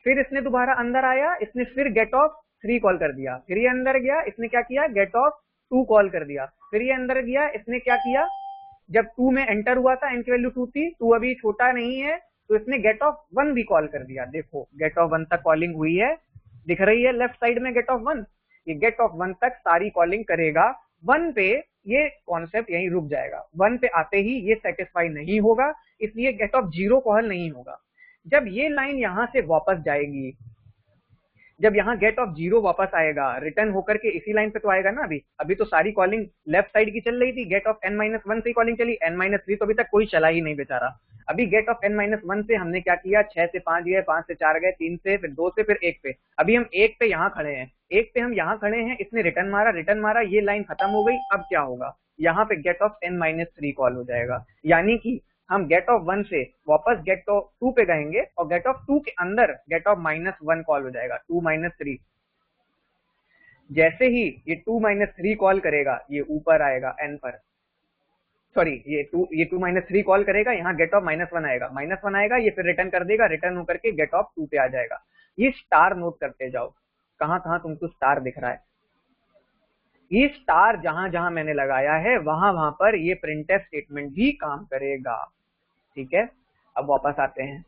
फिर इसने दोबारा अंदर आया, इसने फिर गेट ऑफ 3 कॉल कर दिया। फिर ये अंदर गया, इसने क्या किया, गेट ऑफ 2 कॉल कर दिया। फिर ये अंदर गया, इसने क्या किया, जब 2 में एंटर हुआ था n की वैल्यू 2 थी, 2 अभी छोटा नहीं है तो इसने गेट ऑफ 1 भी कॉल कर दिया। देखो गेट ऑफ 1 तक कॉलिंग हुई है, दिख रही है लेफ्ट साइड में गेट ऑफ 1। ये गेट ऑफ 1 तक सारी कॉलिंग करेगा। 1 पे ये कॉन्सेप्ट यहीं रुक जाएगा। 1 पे आते ही ये सेटिस्फाई नहीं होगा, इसलिए गेट ऑफ 0 कॉल नहीं होगा। जब ये लाइन यहां से वापस जाएगी, जब यहाँ गेट ऑफ 0 वापस आएगा, रिटर्न होकर के इसी लाइन पे तो आएगा ना। अभी तो सारी कॉलिंग लेफ्ट साइड की चल रही थी, गेट ऑफ n-1 से कॉलिंग चली, n-3 तो अभी तक कोई चला ही नहीं बेचारा। अभी गेट ऑफ n-1 से हमने क्या किया, 6 से 5 गए, 5 से 4 गए, 3 से, फिर 2 से, फिर 1 पे। अभी हम 1 पे यहाँ खड़े हैं, 1 पे हम यहाँ खड़े हैं, इसने रिटर्न मारा, ये लाइन खत्म हो गई। अब क्या होगा, यहाँ पे गेट ऑफ n-3 कॉल हो जाएगा। यानी कि हम गेट ऑफ 1 से वापस गेट ऑफ 2 पे गएंगे और गेट ऑफ 2 के अंदर गेट ऑफ -1 कॉल हो जाएगा, 2-3। जैसे ही ये 2-3 कॉल करेगा, ये ऊपर आएगा n पर, सॉरी ये 2-3 कॉल करेगा, यहाँ गेट ऑफ -1 आएगा, -1 आएगा, ये फिर रिटर्न कर देगा, रिटर्न होकर के गेट ऑफ 2 पे आ जाएगा। ये स्टार नोट करते जाओ, कहां कहां तुमको स्टार दिख रहा है। ये स्टार जहां जहां मैंने लगाया है वहां वहां पर ये प्रिंटफ स्टेटमेंट भी काम करेगा। ठीक है, अब वापस आते हैं।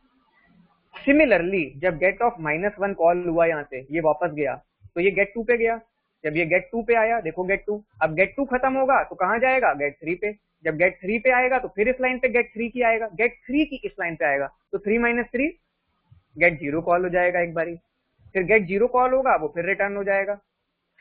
सिमिलरली जब गेट ऑफ -1 कॉल हुआ, यहाँ से ये वापस गया तो ये गेट 2 पे गया। जब ये गेट 2 पे आया, देखो गेट 2, अब गेट 2 खत्म होगा तो कहां जाएगा, गेट 3 पे। जब गेट 3 पे आएगा तो फिर इस लाइन पे गेट 3 की आएगा, गेट 3 की इस लाइन पे आएगा तो 3-3 गेट 0 कॉल हो जाएगा एक बारी। फिर गेट 0 कॉल होगा, वो फिर रिटर्न हो जाएगा।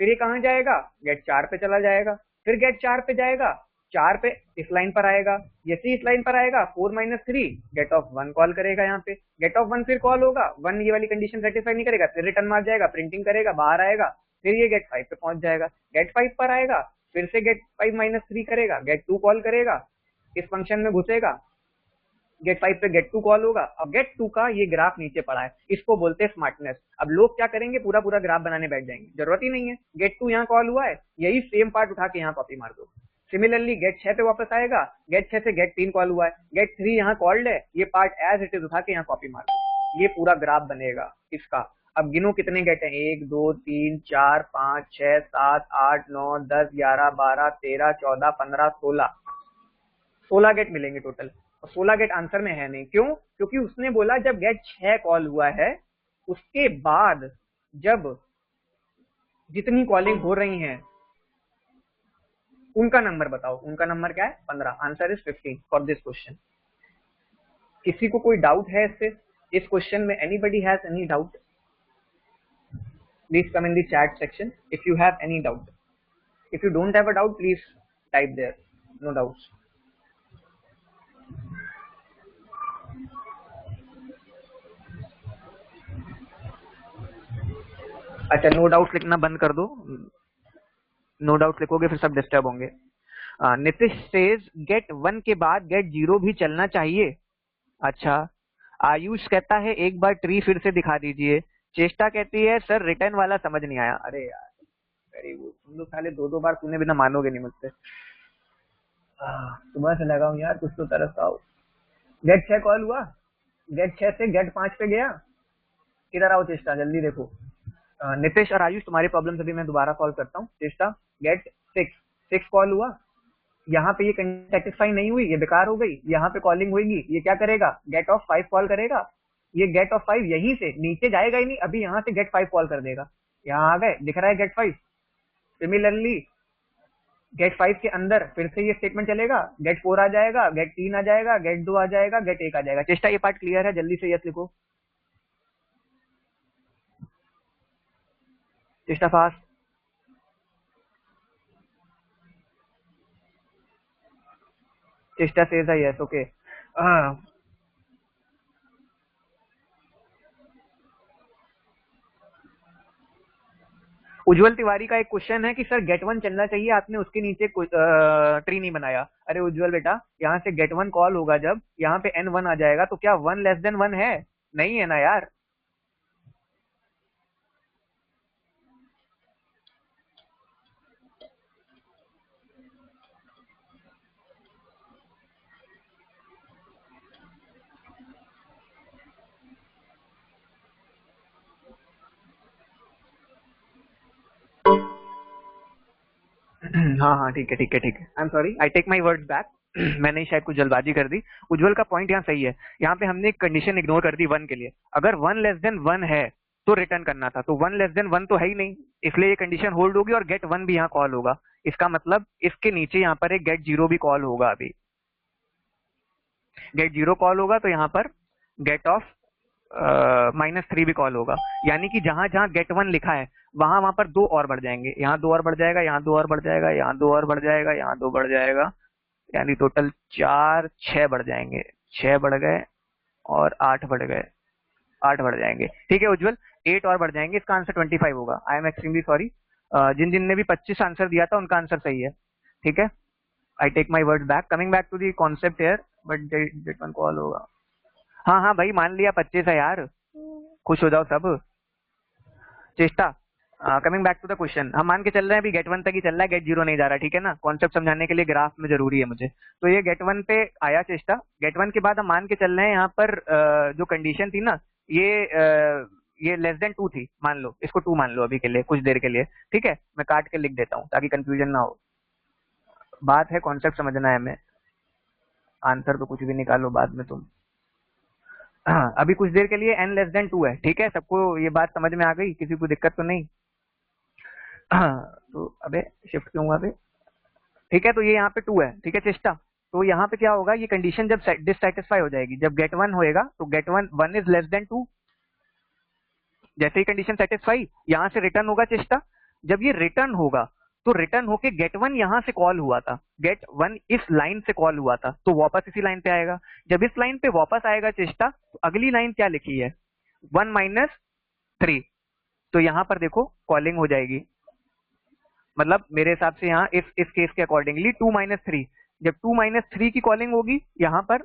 फिर ये कहां जाएगा, गेट 4 पे चला जाएगा। फिर गेट 4 पे जाएगा, 4 पे इस लाइन पर आएगा, जैसे इस लाइन पर आएगा 4-3 गेट ऑफ 1 कॉल करेगा। यहाँ पे गेट ऑफ 1 फिर कॉल होगा, 1 ये वाली कंडीशन सेटिस्फाई नहीं करेगा, फिर रिटर्न मार जाएगा, प्रिंटिंग करेगा, बाहर आएगा। फिर ये गेट 5 पे पहुंच जाएगा, गेट 5 पर आएगा, फिर से गेट 5-3 करेगा, गेट 2 कॉल करेगा, इस फंक्शन में घुसेगा, गेट 5 पे गेट 2 कॉल होगा। अब गेट 2 का ये ग्राफ नीचे पड़ा है, इसको बोलते हैं स्मार्टनेस। अब लोग क्या करेंगे, पूरा पूरा ग्राफ बनाने बैठ जाएंगे, जरूरत ही नहीं है। गेट 2 यहाँ कॉल हुआ है, यही सेम पार्ट उठा के यहाँ कॉपी मार दो। सिमिलरली गेट 6 पे वापस आएगा, गेट 6 से गेट 3 कॉल हुआ है, गेट 3 यहाँ कॉल्ड है, ये पार्ट एज इट इज उठा के यहाँ कॉपी मार दो, ये पूरा ग्राफ बनेगा इसका। अब गिनो कितने गेट हैं, 1 2 3 4 5 6 7 8 9 10 11 12 13 14 15 16 गेट मिलेंगे टोटल। और 16 गेट आंसर में है नहीं, क्यों, क्योंकि उसने बोला जब गेट 6 कॉल हुआ है उसके बाद जब जितनी कॉलिंग हो रही हैं उनका नंबर बताओ। उनका नंबर क्या है, 15। Answer is 15 for this question. किसी को कोई डाउट है इससे, इस क्वेश्चन में? Anybody has any doubt? Please come in the chat section if you have any doubt. If you don't have a doubt please type there, no doubt. अच्छा, no doubt लिखना बंद कर दो, नो डाउट लिखोगे फिर सब disturb होंगे। Nitish says gate 1 के बाद गेट 0 भी चलना चाहिए। अच्छा, आयुष कहता है एक बार ट्री फिर से दिखा दीजिए। चेष्टा कहती है सर रिटर्न वाला समझ नहीं आया। अरे यार वेरी गुड, तुम लोग साले दो दो बार सुने बिना मानोगे नहीं मुझसे। सुबह से लगा हूँ यार, कुछ तो तरस आओ। गेट 6 कॉल हुआ, गेट 6 से गेट 5 पे गया। किधर आओ चेष्टा, जल्दी देखो। नितिश और आयुष तुम्हारी प्रॉब्लम अभी मैं दोबारा सॉल्व करता हूँ। चेष्टा गेट 6 कॉल हुआ, यहाँ पे ये कंडीशन सेटिस्फाई नहीं हुई, ये बेकार हो गई। यहाँ पे कॉलिंग होगी, ये क्या करेगा, गेट ऑफ 5 कॉल करेगा। ये गेट ऑफ 5 यहीं से नीचे जाएगा ही नहीं, अभी यहाँ से गेट 5 कॉल कर देगा। यहाँ आ गए, दिख रहा है गेट 5। सिमिलरली गेट 5 के अंदर फिर से ये स्टेटमेंट चलेगा, गेट 4 आ जाएगा, गेट 3 आ जाएगा, गेट 2 आ जाएगा, गेट 1 आ जाएगा। चेष्टा ये पार्ट क्लियर है, जल्दी से यस लिखो। चेष्टा फास्ट। चेष्टा सेज है यस, ओके। उज्जवल तिवारी का एक क्वेश्चन है कि सर गेट 1 चलना चाहिए, आपने उसके नीचे ट्री नहीं बनाया। अरे उज्जवल बेटा, यहाँ से गेट 1 कॉल होगा जब यहाँ पे n1 आ जाएगा, तो क्या 1 लेस देन 1 है? नहीं है ना यार। हाँ हाँ ठीक है ठीक है ठीक है, I am sorry, I take my words back. मैंने शायद कुछ जल्दबाजी कर दी। उज्जवल का पॉइंट यहाँ सही है। यहाँ पे हमने एक कंडीशन इग्नोर कर दी 1 के लिए। अगर 1 लेस देन 1 है तो रिटर्न करना था, तो 1 लेस देन 1 तो है ही नहीं, इसलिए ये कंडीशन होल्ड होगी और गेट 1 भी यहाँ कॉल होगा। इसका मतलब इसके नीचे यहाँ पर एक गेट 0 भी कॉल होगा। अभी गेट 0 कॉल होगा तो यहाँ पर गेट ऑफ -3 भी कॉल होगा। यानी कि जहां जहां गेट 1 लिखा है वहां पर 2 और बढ़ जाएंगे। यहाँ 2 और बढ़ जाएगा, यहाँ 2 और बढ़ जाएगा, यहाँ 2 और बढ़ जाएगा, यहाँ 2 बढ़ जाएगा, यानी टोटल 4 6 बढ़ जाएंगे। 6 बढ़ गए और 8 बढ़ गए, 8 बढ़ जाएंगे। ठीक है उज्जवल, 8 और बढ़ जाएंगे। इसका आंसर 25 होगा। आई एम एक्सट्रीमली सॉरी, जिन जिन ने भी 25 आंसर दिया था उनका आंसर सही है। ठीक है, I take my word back. Coming back to the concept here, but get 1 call होगा। हाँ हाँ भाई, मान लिया 25 है यार, खुश हो जाओ सब। Cheshta, coming back to the question, हम मान के चल रहे हैं अभी गेट 1 तक ही चल रहा है, गेट 0 नहीं जा रहा। ठीक है ना, कॉन्सेप्ट समझाने के लिए ग्राफ में जरूरी है मुझे। तो ये गेट 1 पे आया चेष्टा। गेट 1 के बाद हम मान के चल रहे हैं यहाँ पर जो कंडीशन थी ना, ये लेस देन 2 थी, मान लो इसको 2 मान लो अभी के लिए, कुछ देर के लिए। ठीक है, मैं काट के लिख देता हूँ ताकि कंफ्यूजन ना हो। बात है कॉन्सेप्ट समझना है हमें, आंसर तो कुछ भी निकालो बाद में तुम। हाँ, अभी कुछ देर के लिए n लेस देन 2 है। ठीक है, सबको ये बात समझ में आ गई, किसी को दिक्कत तो नहीं? तो अबे शिफ्ट क्यों हुआ अबे? ठीक है, तो ये यहाँ पे 2 है। ठीक है चेष्टा, तो यहाँ पे क्या होगा, ये कंडीशन जब डिससेटिस्फाई हो जाएगी, जब गेट 1 होएगा तो गेट 1 इज लेस देन 2। जैसे ही कंडीशन सेटिस्फाई, यहाँ से रिटर्न होगा चेष्टा। जब ये रिटर्न होगा तो रिटर्न होके गेट 1 यहाँ से कॉल हुआ था, गेट 1 इस लाइन से कॉल हुआ था, तो वापस इसी लाइन पे आएगा। जब इस लाइन पे वापस आएगा चेष्टा, तो अगली लाइन क्या लिखी है, 1 - 3, तो यहाँ पर देखो कॉलिंग हो जाएगी। मतलब मेरे हिसाब से यहाँ इस केस के अकॉर्डिंगली 2 - 3, जब 2 - 3 की कॉलिंग होगी यहाँ पर,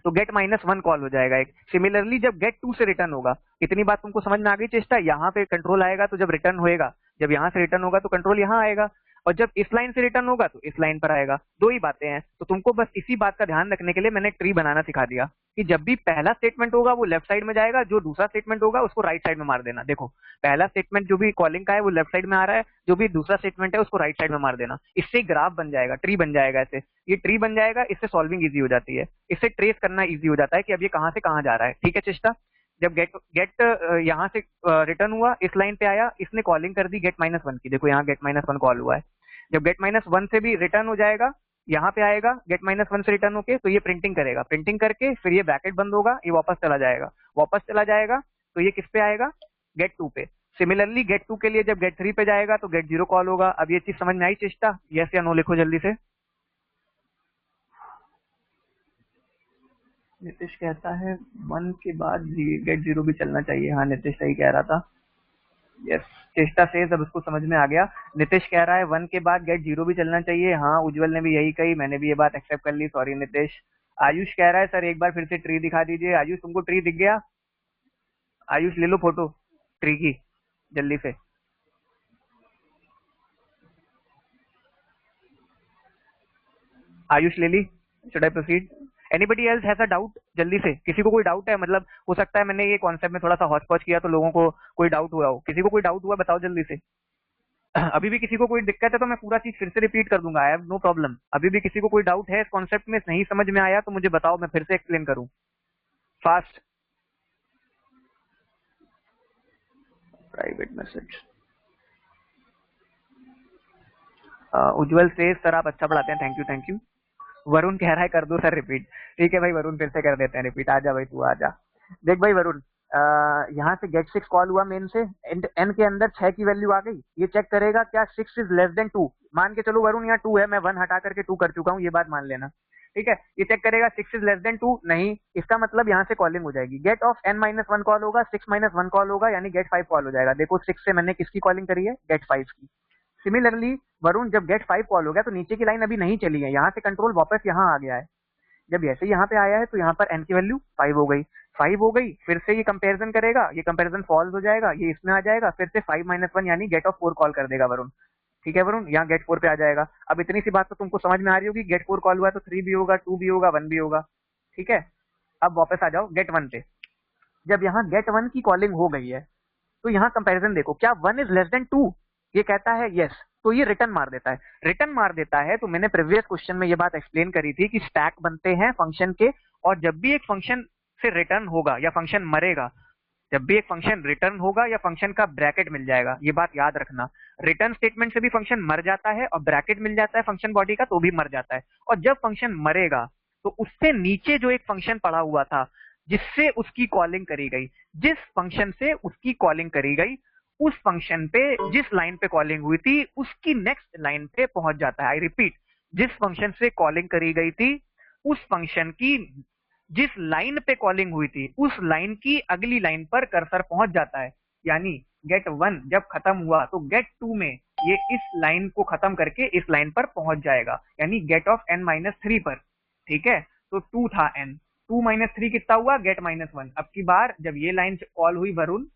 तो गेट -1 कॉल हो जाएगा एक। सिमिलरली जब गेट 2 से रिटर्न होगा, इतनी बात तुमको समझ में आ गई चेष्टा? यहाँ पे कंट्रोल आएगा तो जब रिटर्न होएगा, जब यहाँ से रिटर्न होगा तो कंट्रोल यहाँ आएगा, और जब इस लाइन से रिटर्न होगा तो इस लाइन पर आएगा। दो ही बातें हैं, तो तुमको बस इसी बात का ध्यान रखने के लिए मैंने ट्री बनाना सिखा दिया कि जब भी पहला स्टेटमेंट होगा वो लेफ्ट साइड में जाएगा, जो दूसरा स्टेटमेंट होगा उसको राइट साइड में मार देना। देखो पहला स्टेटमेंट जो भी कॉलिंग का है वो लेफ्ट साइड में आ रहा है, जो भी दूसरा स्टेटमेंट है उसको राइट साइड में मार देना। इससे ग्राफ बन जाएगा, ट्री बन जाएगा। ऐसे ये ट्री बन जाएगा, इससे सॉल्विंग इजी हो जाती है, इससे ट्रेस करना इजी हो जाता है कि अब ये कहाँ से कहाँ जा रहा है। ठीक है चेष्टा, जब गेट यहाँ से रिटर्न हुआ, इस लाइन पे आया, इसने कॉलिंग कर दी गेट -1 की। देखो यहाँ गेट -1 कॉल हुआ है। जब गेट -1 से भी रिटर्न हो जाएगा, यहाँ पे आएगा गेट -1 से रिटर्न होके, तो ये प्रिंटिंग करेगा, प्रिंटिंग करके फिर ये ब्रैकेट बंद होगा, ये वापस चला जाएगा, वापस चला जाएगा तो ये किस पे आएगा, गेट 2 पे। सिमिलरली गेट 2 के लिए जब गेट 3 पे जाएगा तो गेट 0 कॉल होगा। अब ये चीज समझ में आई चेष्टा? यस या नो लिखो जल्दी से। नीतीश कहता है 1 के बाद गेट 0 भी चलना चाहिए। हाँ नीतीश सही कह रहा था। यस, चेष्टा से अब उसको समझ में आ गया। नीतीश कह रहा है 1 के बाद गेट 0 भी चलना चाहिए। हाँ उज्जवल ने भी यही कही, मैंने भी ये बात एक्सेप्ट कर ली, सॉरी नीतीश। आयुष कह रहा है सर एक बार फिर से ट्री दिखा दीजिए। आयुष तुमको ट्री दिख गया? आयुष ले लो फोटो ट्री की जल्दी से। आयुष ले ली? Should I proceed? Anybody else has a doubt? जल्दी से, किसी को कोई डाउट है? मतलब हो सकता है मैंने ये कॉन्सेप्ट में थोड़ा सा हौच पौच किया तो लोगों को कोई डाउट हुआ हो। किसी को कोई डाउट हुआ बताओ जल्दी से। अभी भी किसी को कोई दिक्कत है तो मैं पूरा चीज फिर से रिपीट कर दूंगा, आई हैव नो प्रॉब्लम। अभी भी किसी को कोई डाउट है इस कॉन्सेप्ट में, नहीं समझ में आया तो मुझे बताओ, मैं फिर से एक्सप्लेन करूं फास्ट। Private message. उज्जवल से सर आप अच्छा पढ़ाते हैं, thank you thank you. Varun कह रहा है कर दो सर रिपीट। ठीक है भाई वरुण, फिर से कर देते हैं रिपीट। आजा भाई तू आजा। देख भाई वरुण, यहाँ से गेट 6 कॉल हुआ मेन से, एन के अंदर 6 की वैल्यू आ गई। ये चेक करेगा क्या 6 इज लेस देन 2। मान के चलो वरुण यहाँ 2 है, मैं 1 हटा करके 2 कर चुका हूँ, ये बात मान लेना। ठीक है, ये चेक करेगा 6 इज लेस देन 2 नहीं, इसका मतलब यहाँ से कॉलिंग हो जाएगी। गेट ऑफ n-1 कॉल होगा, 6-1 कॉल होगा, यानी गेट 5 कॉल हो जाएगा। देखो 6 से मैंने किसकी कॉलिंग करी है? गेट 5 की। सिमिलरली वरुण जब गेट 5 कॉल हो गया तो नीचे की लाइन अभी नहीं चली है, यहाँ से कंट्रोल वापस यहाँ आ गया है। जब ऐसे यहाँ पे आया है तो यहाँ पर n की वैल्यू 5 हो गई। 5 हो गई, फिर से ये कंपैरिजन करेगा, ये कंपैरिजन फॉल्स हो जाएगा, ये इसमें आ जाएगा, फिर से 5-1 यानी गेट ऑफ 4 कॉल कर देगा वरुण। ठीक है वरुण, यहाँ गेट 4 पे आ जाएगा। अब इतनी सी बात तो तुमको समझ में आ रही होगी, गेट 4 कॉल हुआ तो 3 भी होगा, 2 भी होगा, 1 भी होगा। ठीक है, अब वापस आ जाओ गेट 1 पे। जब यहाँ गेट 1 की कॉलिंग हो गई है तो यहाँ कंपैरिजन देखो, क्या 1 इज लेस देन 2? ये कहता है यस, तो ये रिटर्न मार देता है। रिटर्न मार देता है तो मैंने प्रीवियस क्वेश्चन में ये बात एक्सप्लेन करी थी कि स्टैक बनते हैं फंक्शन के, और जब भी एक फंक्शन से रिटर्न होगा या फंक्शन मरेगा, जब भी एक फंक्शन रिटर्न होगा या फंक्शन का ब्रैकेट मिल जाएगा, ये बात याद रखना। रिटर्न स्टेटमेंट से भी फंक्शन मर जाता है और ब्रैकेट मिल जाता है फंक्शन बॉडी का तो भी मर जाता है। और जब फंक्शन मरेगा तो उससे नीचे जो एक फंक्शन पड़ा हुआ था जिससे उसकी कॉलिंग करी गई, जिस फंक्शन से उसकी कॉलिंग करी गई, उस फंक्शन पे जिस लाइन पे कॉलिंग हुई थी उसकी नेक्स्ट लाइन पे पहुंच जाता है। आई रिपीट, जिस फंक्शन से कॉलिंग करी गई थी उस फंक्शन की जिस लाइन पे कॉलिंग हुई थी उस लाइन की अगली लाइन पर कर्सर पहुंच जाता है। यानी गेट 1 जब खत्म हुआ तो गेट 2 में ये इस लाइन को खत्म करके इस लाइन पर पहुंच जाएगा, यानी गेट ऑफ n-3 पर। ठीक है, तो 2 था n, 2-3 कितना हुआ? गेट -1। अब की बार जब ये लाइन कॉल हुई Varun,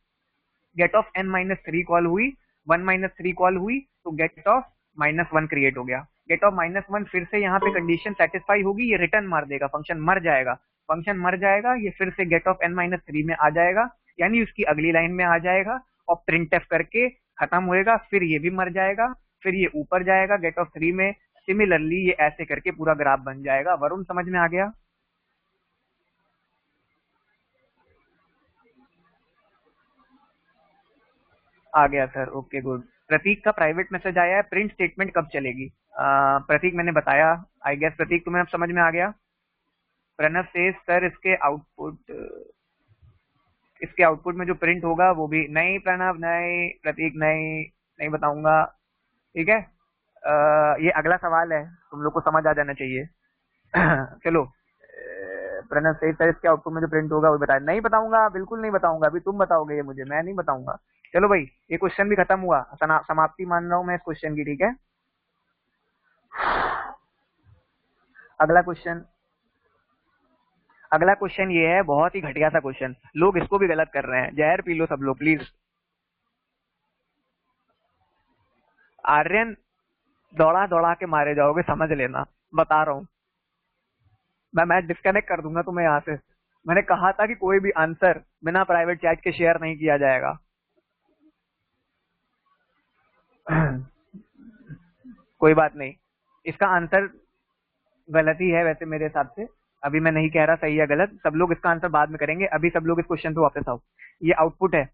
gate of n-3 call हुई, 1-3 कॉल हुई तो गेट ऑफ -1 क्रिएट हो गया। गेट ऑफ -1 फिर से यहाँ पे कंडीशन सेटिस्फाई होगी, ये रिटर्न मार देगा, फंक्शन मर जाएगा। फंक्शन मर जाएगा, ये फिर से गेट ऑफ n-3 में आ जाएगा, यानी उसकी अगली लाइन में आ जाएगा और प्रिंटफ करके खत्म होएगा। फिर ये भी मर जाएगा, फिर ये ऊपर जाएगा गेट ऑफ 3 में। सिमिलरली ये ऐसे करके पूरा ग्राफ बन जाएगा। वरुण समझ में आ गया? आ गया सर, ओके गुड। प्रतीक का प्राइवेट मैसेज आया है, प्रिंट स्टेटमेंट कब चलेगी? प्रतीक मैंने बताया, आई गेस प्रतीक तुम्हें अब समझ में आ गया। प्रणव से सर इसके आउटपुट में जो प्रिंट होगा वो भी नहीं। प्रणव नहीं, प्रतीक नहीं, नहीं बताऊंगा। ठीक है, ये अगला सवाल है, तुम लोग को समझ आ जाना चाहिए। चलो, प्रणव से सर इसके आउटपुट में जो प्रिंट होगा वो बताया। नहीं बताऊंगा, बिल्कुल नहीं बताऊंगा, अभी तुम बताओगे ये मुझे, मैं नहीं बताऊंगा। चलो भाई, ये क्वेश्चन भी खत्म हुआ, समाप्ति मान रहा हूं मैं इस क्वेश्चन की। ठीक है, अगला क्वेश्चन ये है, बहुत ही घटिया सा क्वेश्चन, लोग इसको भी गलत कर रहे हैं। जहर पी लो सब लोग प्लीज। आर्यन, दौड़ा दौड़ा के मारे जाओगे, समझ लेना, बता रहा हूं मैं डिस्कनेक्ट कर दूंगा तुम्हें यहाँ से। मैंने कहा था कि कोई भी आंसर बिना प्राइवेट चैट के शेयर नहीं किया जाएगा। कोई बात नहीं, इसका आंसर गलत ही है वैसे मेरे हिसाब से। अभी मैं नहीं कह रहा सही या गलत, सब लोग इसका आंसर बाद में करेंगे। अभी सब लोग इस क्वेश्चन पे वापस आओ। ये आउटपुट है,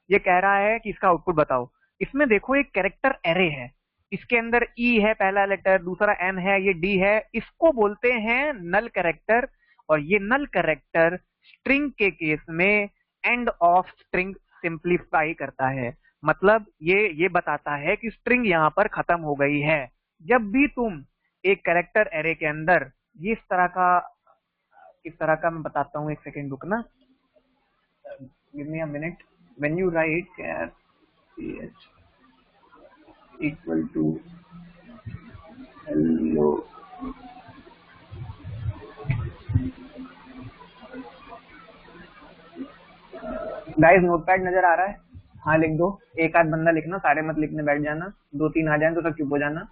ये कह रहा है कि इसका आउटपुट बताओ। इसमें देखो एक कैरेक्टर एरे है, इसके अंदर ई है पहला लेटर, दूसरा एन है, ये डी है, इसको बोलते हैं नल कैरेक्टर। और ये नल कैरेक्टर स्ट्रिंग के केस में एंड ऑफ स्ट्रिंग सिंप्लीफाई करता है। मतलब ये बताता है कि स्ट्रिंग यहाँ पर खत्म हो गई है। जब भी तुम एक कैरेक्टर एरे के अंदर ये किस तरह का मैं बताता हूँ, एक सेकेंड रुकना, give me a minute. When you write ch equal to hello, guys notepad नजर आ रहा है? हाँ लिख दो, एक आध बंदा लिखना, सारे मत लिखने बैठ जाना, 2-3 आ जाए तो सब चुप हो जाना।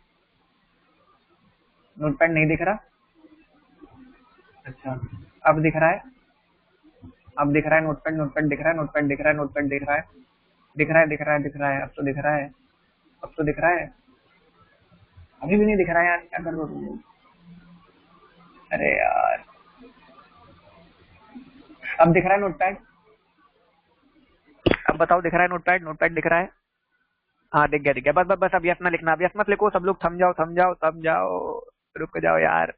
नोटपैड नहीं दिख रहा? अच्छा, अब दिख रहा है? अब दिख रहा है नोटपैड? नोटपैड दिख रहा है? नोटपैड दिख रहा है? नोटपैड दिख रहा है? दिख रहा है, दिख रहा है, दिख रहा है, अब तो दिख रहा है, अब तो दिख रहा है। अभी भी नहीं दिख रहा है यार, क्या कर रहे हो तुम लोग? अरे यार, अब दिख रहा है नोटपैड? अब बताओ दिख रहा है नोटपैड? नोटपैड दिख रहा है? हाँ दिख गया, दिख गया। बस बस बस, अब यस ना लिखना, अब यस मत लिखो, सब लोग थम जाओ, थम जाओ, थम जाओ, रुक जाओ यार।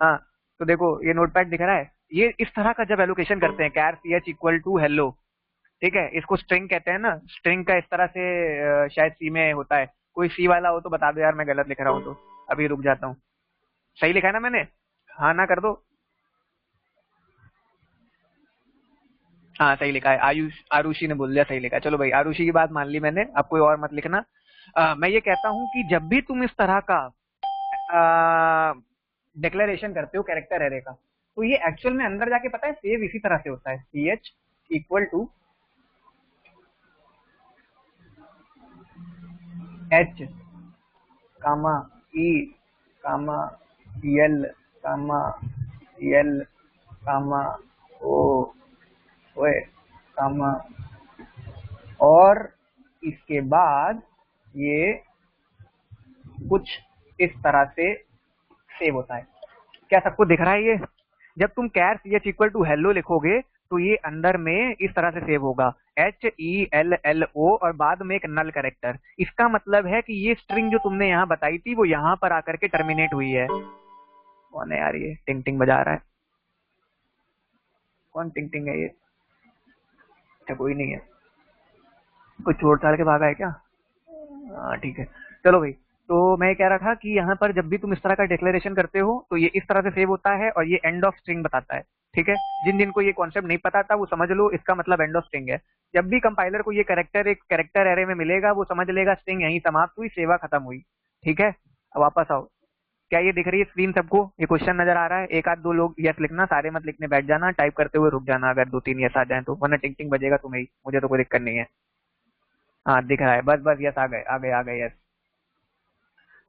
हाँ, तो देखो ये नोटपैड दिख रहा है। ये इस तरह का जब एलोकेशन करते हैं, कैर ch इक्वल टू हेलो, ठीक है, इसको स्ट्रिंग कहते हैं ना। स्ट्रिंग का इस तरह से शायद सी में होता है। कोई सी वाला हो तो बता दो यार, मैं गलत लिख रहा हूँ तो अभी रुक जाता हूँ। सही लिखा है ना मैंने? हाँ ना कर दो। हाँ सही लिखा है, आरुषि ने बोल दिया सही लिखा है। चलो भाई, आरुषि की बात मान ली मैंने, अब कोई और मत लिखना। मैं ये कहता हूँ कि जब भी तुम इस तरह का डिक्लेरेशन करते हो कैरेक्टर एरे का, तो ये एक्चुअल में अंदर जाके पता है सेव इसी तरह से होता है, ch equal to h comma e comma l comma l comma o ओए कामा, और इसके बाद ये कुछ इस तरह से सेव होता है। क्या सबको दिख रहा है ये? जब तुम कैर ch इक्वल टू हेलो लिखोगे तो ये अंदर में इस तरह से सेव होगा, HELLO, और बाद में एक नल कैरेक्टर। इसका मतलब है कि ये स्ट्रिंग जो तुमने यहाँ बताई थी वो यहाँ पर आकर के टर्मिनेट हुई है। कौन है यार ये टिंग टिंग बजा रहा है? कौन टिंग टिंग है ये? अच्छा कोई नहीं है, कोई छोड़ छाड़ के भागा है क्या? हाँ ठीक है, चलो भाई। तो मैं कह रहा था कि यहाँ पर जब भी तुम इस तरह का डिक्लेरेशन करते हो तो ये इस तरह से सेव होता है और ये एंड ऑफ स्ट्रिंग बताता है। ठीक है, जिन जिनको ये कॉन्सेप्ट नहीं पता था वो समझ लो, इसका मतलब एंड ऑफ स्ट्रिंग है। जब भी कंपाइलर को ये कैरेक्टर एक कैरेक्टर एरे में मिलेगा वो समझ लेगा स्ट्रिंग यहीं समाप्त हुई, सेवा खत्म हुई। ठीक है, अब वापस आओ। क्या ये दिख रही है स्क्रीन सबको? ये क्वेश्चन नजर आ रहा है? एक आध दो लोग यस लिखना, सारे मत लिखने बैठ जाना, टाइप करते हुए रुक जाना अगर 2-3 यस आ जाए तो, वरना टिंग टिंग बजेगा तुम्हें ही, मुझे तो कोई दिक्कत नहीं है। हाँ दिख रहा है, बस बस यस आ गए, आ गए, आ गए यस।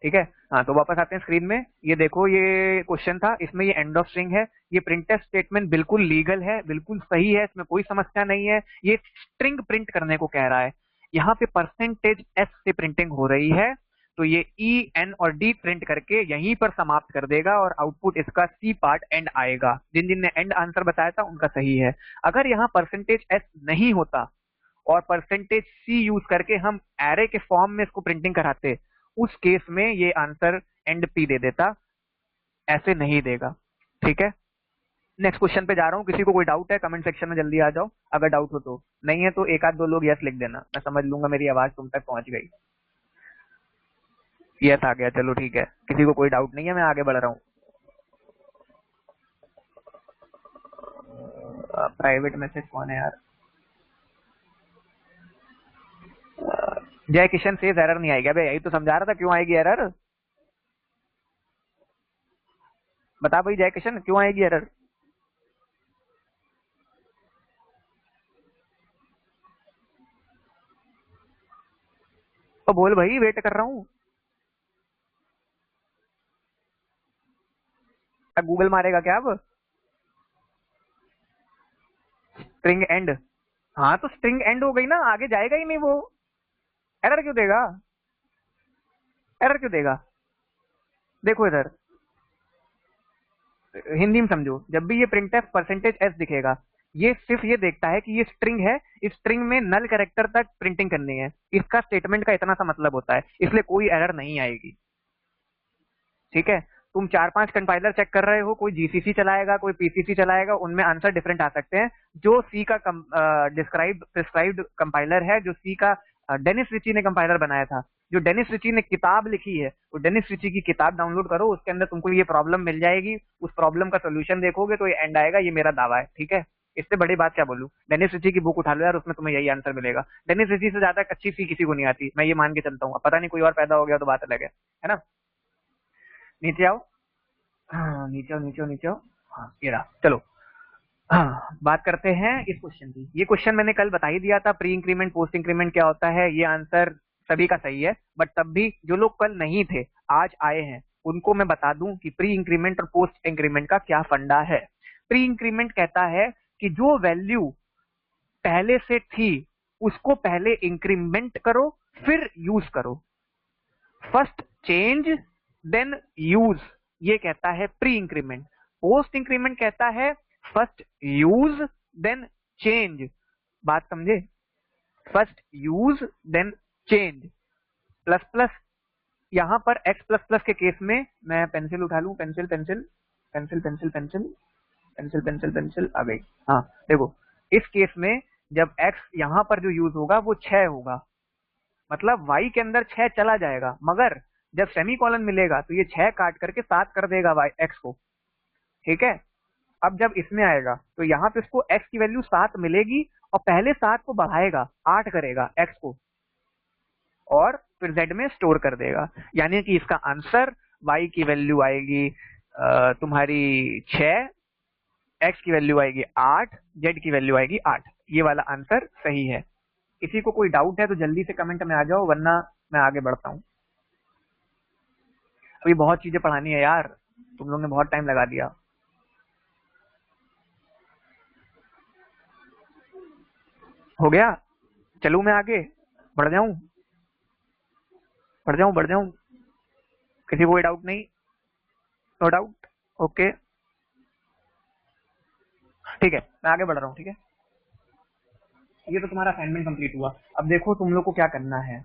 ठीक है, हाँ तो वापस आते हैं स्क्रीन में। ये देखो ये क्वेश्चन था, इसमें ये एंड ऑफ स्ट्रिंग है। ये प्रिंटफ स्टेटमेंट बिल्कुल लीगल है, बिल्कुल सही है, इसमें कोई समस्या नहीं है। ये स्ट्रिंग प्रिंट करने को कह रहा है। यहाँ पे परसेंटेज एस से प्रिंटिंग हो रही है, तो ये ई एन और डी प्रिंट करके यहीं पर समाप्त कर देगा और आउटपुट इसका सी पार्ट एंड आएगा। जिन जिन ने एंड आंसर बताया था उनका सही है। अगर यहाँ परसेंटेज एस नहीं होता और परसेंटेज सी यूज करके हम एरे के फॉर्म में इसको प्रिंटिंग कराते, उस केस में ये आंसर एंड पी दे देता, ऐसे नहीं देगा। ठीक है, नेक्स्ट क्वेश्चन पे जा रहा हूँ। किसी को कोई डाउट है कमेंट सेक्शन में जल्दी आ जाओ, अगर डाउट हो तो। नहीं है तो एक आध दो लोग यस लिख देना, मैं समझ लूंगा मेरी आवाज तुम तक पहुंच गई। यस आ गया, चलो ठीक है, किसी को कोई डाउट नहीं है, मैं आगे बढ़ रहा हूँ। प्राइवेट मैसेज कौन है यार? जय किशन से एरर नहीं आएगा? भाई यही तो समझा रहा था, क्यों आएगी एरर? बता भाई जय किशन, क्यों आएगी एरर? तो बोल भाई, वेट कर रहा हूँ। गूगल मारेगा क्या अब? String and? हाँ तो स्ट्रिंग एंड हो गई ना, आगे जाएगा ही नहीं वो। एरर क्यों देगा? एरर क्यों देगा? देखो इधर, हिंदी में समझो। जब भी ये प्रिंटफ परसेंटेज एस दिखेगा, ये सिर्फ ये देखता है कि ये स्ट्रिंग है, इस स्ट्रिंग में नल कैरेक्टर तक प्रिंटिंग करनी है। इसका स्टेटमेंट का इतना सा मतलब होता है, इसलिए कोई एरर नहीं आएगी। ठीक है, तुम 4-5 कंपाइलर चेक कर रहे हो, कोई जीसीसी चलाएगा, कोई पीसीसी चलाएगा, उनमें आंसर डिफरेंट आ सकते हैं। जो सी का प्रिस्क्राइब्ड कंपाइलर है, जो सी का डेनिस रिची ने कंपाइलर बनाया था। जो डेनिस रिची ने किताब लिखी है, वो डेनिस रिची की किताब डाउनलोड करो, उसके अंदर तुमको ये प्रॉब्लम मिल जाएगी, उस प्रॉब्लम का सोल्यूशन देखोगे तो ये एंड आएगा, ये मेरा दावा है, ठीक है। इससे बड़ी बात क्या बोलूं, डेनिस रिची की बुक उठा लो यार, उसमें तुम्हें यही आंसर मिलेगा। डेनिस रिची से ज्यादा अच्छी सी किसी को नहीं आती, मैं ये मान के चलता हूँ। पता नहीं कोई और पैदा हो गया तो बात अलग है ना। नीचे आओ, हाँ नीचे आओ नीचे आओ नीचे आओ, हाँ ये रहा, चलो। हाँ, बात करते हैं इस क्वेश्चन की। ये क्वेश्चन मैंने कल बता ही दिया था, प्री इंक्रीमेंट पोस्ट इंक्रीमेंट क्या होता है। ये आंसर सभी का सही है, बट तब भी जो लोग कल नहीं थे आज आए हैं उनको मैं बता दूं कि प्री इंक्रीमेंट और पोस्ट इंक्रीमेंट का क्या फंडा है। प्री इंक्रीमेंट कहता है कि जो वैल्यू पहले से थी उसको पहले इंक्रीमेंट करो फिर यूज करो। फर्स्ट चेंज देन यूज, ये कहता है प्री इंक्रीमेंट। पोस्ट इंक्रीमेंट कहता है फर्स्ट यूज देन चेंज। बात समझे, first use then change. Plus plus, यहां पर x प्लस प्लस के केस में मैं पेंसिल उठा लूं, pencil pencil pencil pencil pencil pencil pencil pencil आ गई। हाँ देखो, इस केस में जब x यहां पर जो यूज होगा वो 6 होगा, मतलब y के अंदर 6 चला जाएगा, मगर जब सेमीकोलन मिलेगा तो ये 6 काट करके 7 कर देगा y x को, ठीक है। अब जब इसमें आएगा तो यहाँ पे इसको x की वैल्यू 7 मिलेगी और पहले 7 को बढ़ाएगा, 8 करेगा x को, और फिर z में स्टोर कर देगा। यानी कि इसका आंसर y की वैल्यू आएगी तुम्हारी 6, x की वैल्यू आएगी 8, z की वैल्यू आएगी 8। ये वाला आंसर सही है। किसी को कोई डाउट है तो जल्दी से कमेंट में आ जाओ, वरना मैं आगे बढ़ता हूँ। अभी बहुत चीजें पढ़ानी है यार, तुम लोग ने बहुत टाइम लगा दिया। हो गया, चलूं मैं आगे, बढ़ जाऊं बढ़ जाऊं बढ़ जाऊं, किसी को कोई डाउट नहीं? नो डाउट, ओके ठीक है, मैं आगे बढ़ रहा हूँ, ठीक है। ये तो तुम्हारा असाइनमेंट कंप्लीट हुआ। अब देखो तुम लोग को क्या करना है।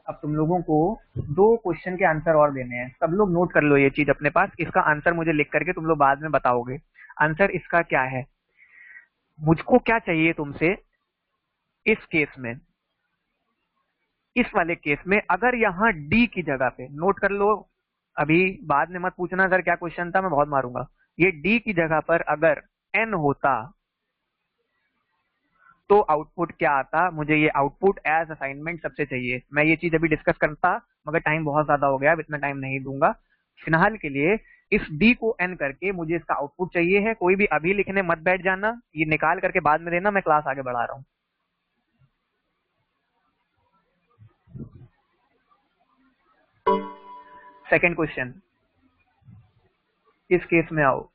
अब तुम लोगों को 2 क्वेश्चन के आंसर और देने हैं। सब लोग नोट कर लो ये चीज अपने पास, इसका आंसर मुझे लिख करके तुम लोग बाद में बताओगे। आंसर इसका क्या है, मुझको क्या चाहिए तुमसे इस केस में, इस वाले केस में अगर यहाँ डी की जगह पे, नोट कर लो, अभी बाद में मत पूछना अगर क्या क्वेश्चन था, मैं बहुत मारूंगा। ये डी की जगह पर अगर एन होता तो आउटपुट क्या आता। मुझे ये आउटपुट एज असाइनमेंट सबसे चाहिए। मैं ये चीज अभी डिस्कस करता, मगर टाइम बहुत ज्यादा हो गया, अब इतना टाइम नहीं दूंगा। फिलहाल के लिए इस डी को एन करके मुझे इसका आउटपुट चाहिए है। कोई भी अभी लिखने मत बैठ जाना, ये निकाल करके बाद में देना, मैं क्लास आगे बढ़ा रहा हूँ। सेकेंड क्वेश्चन, इस केस में आओ।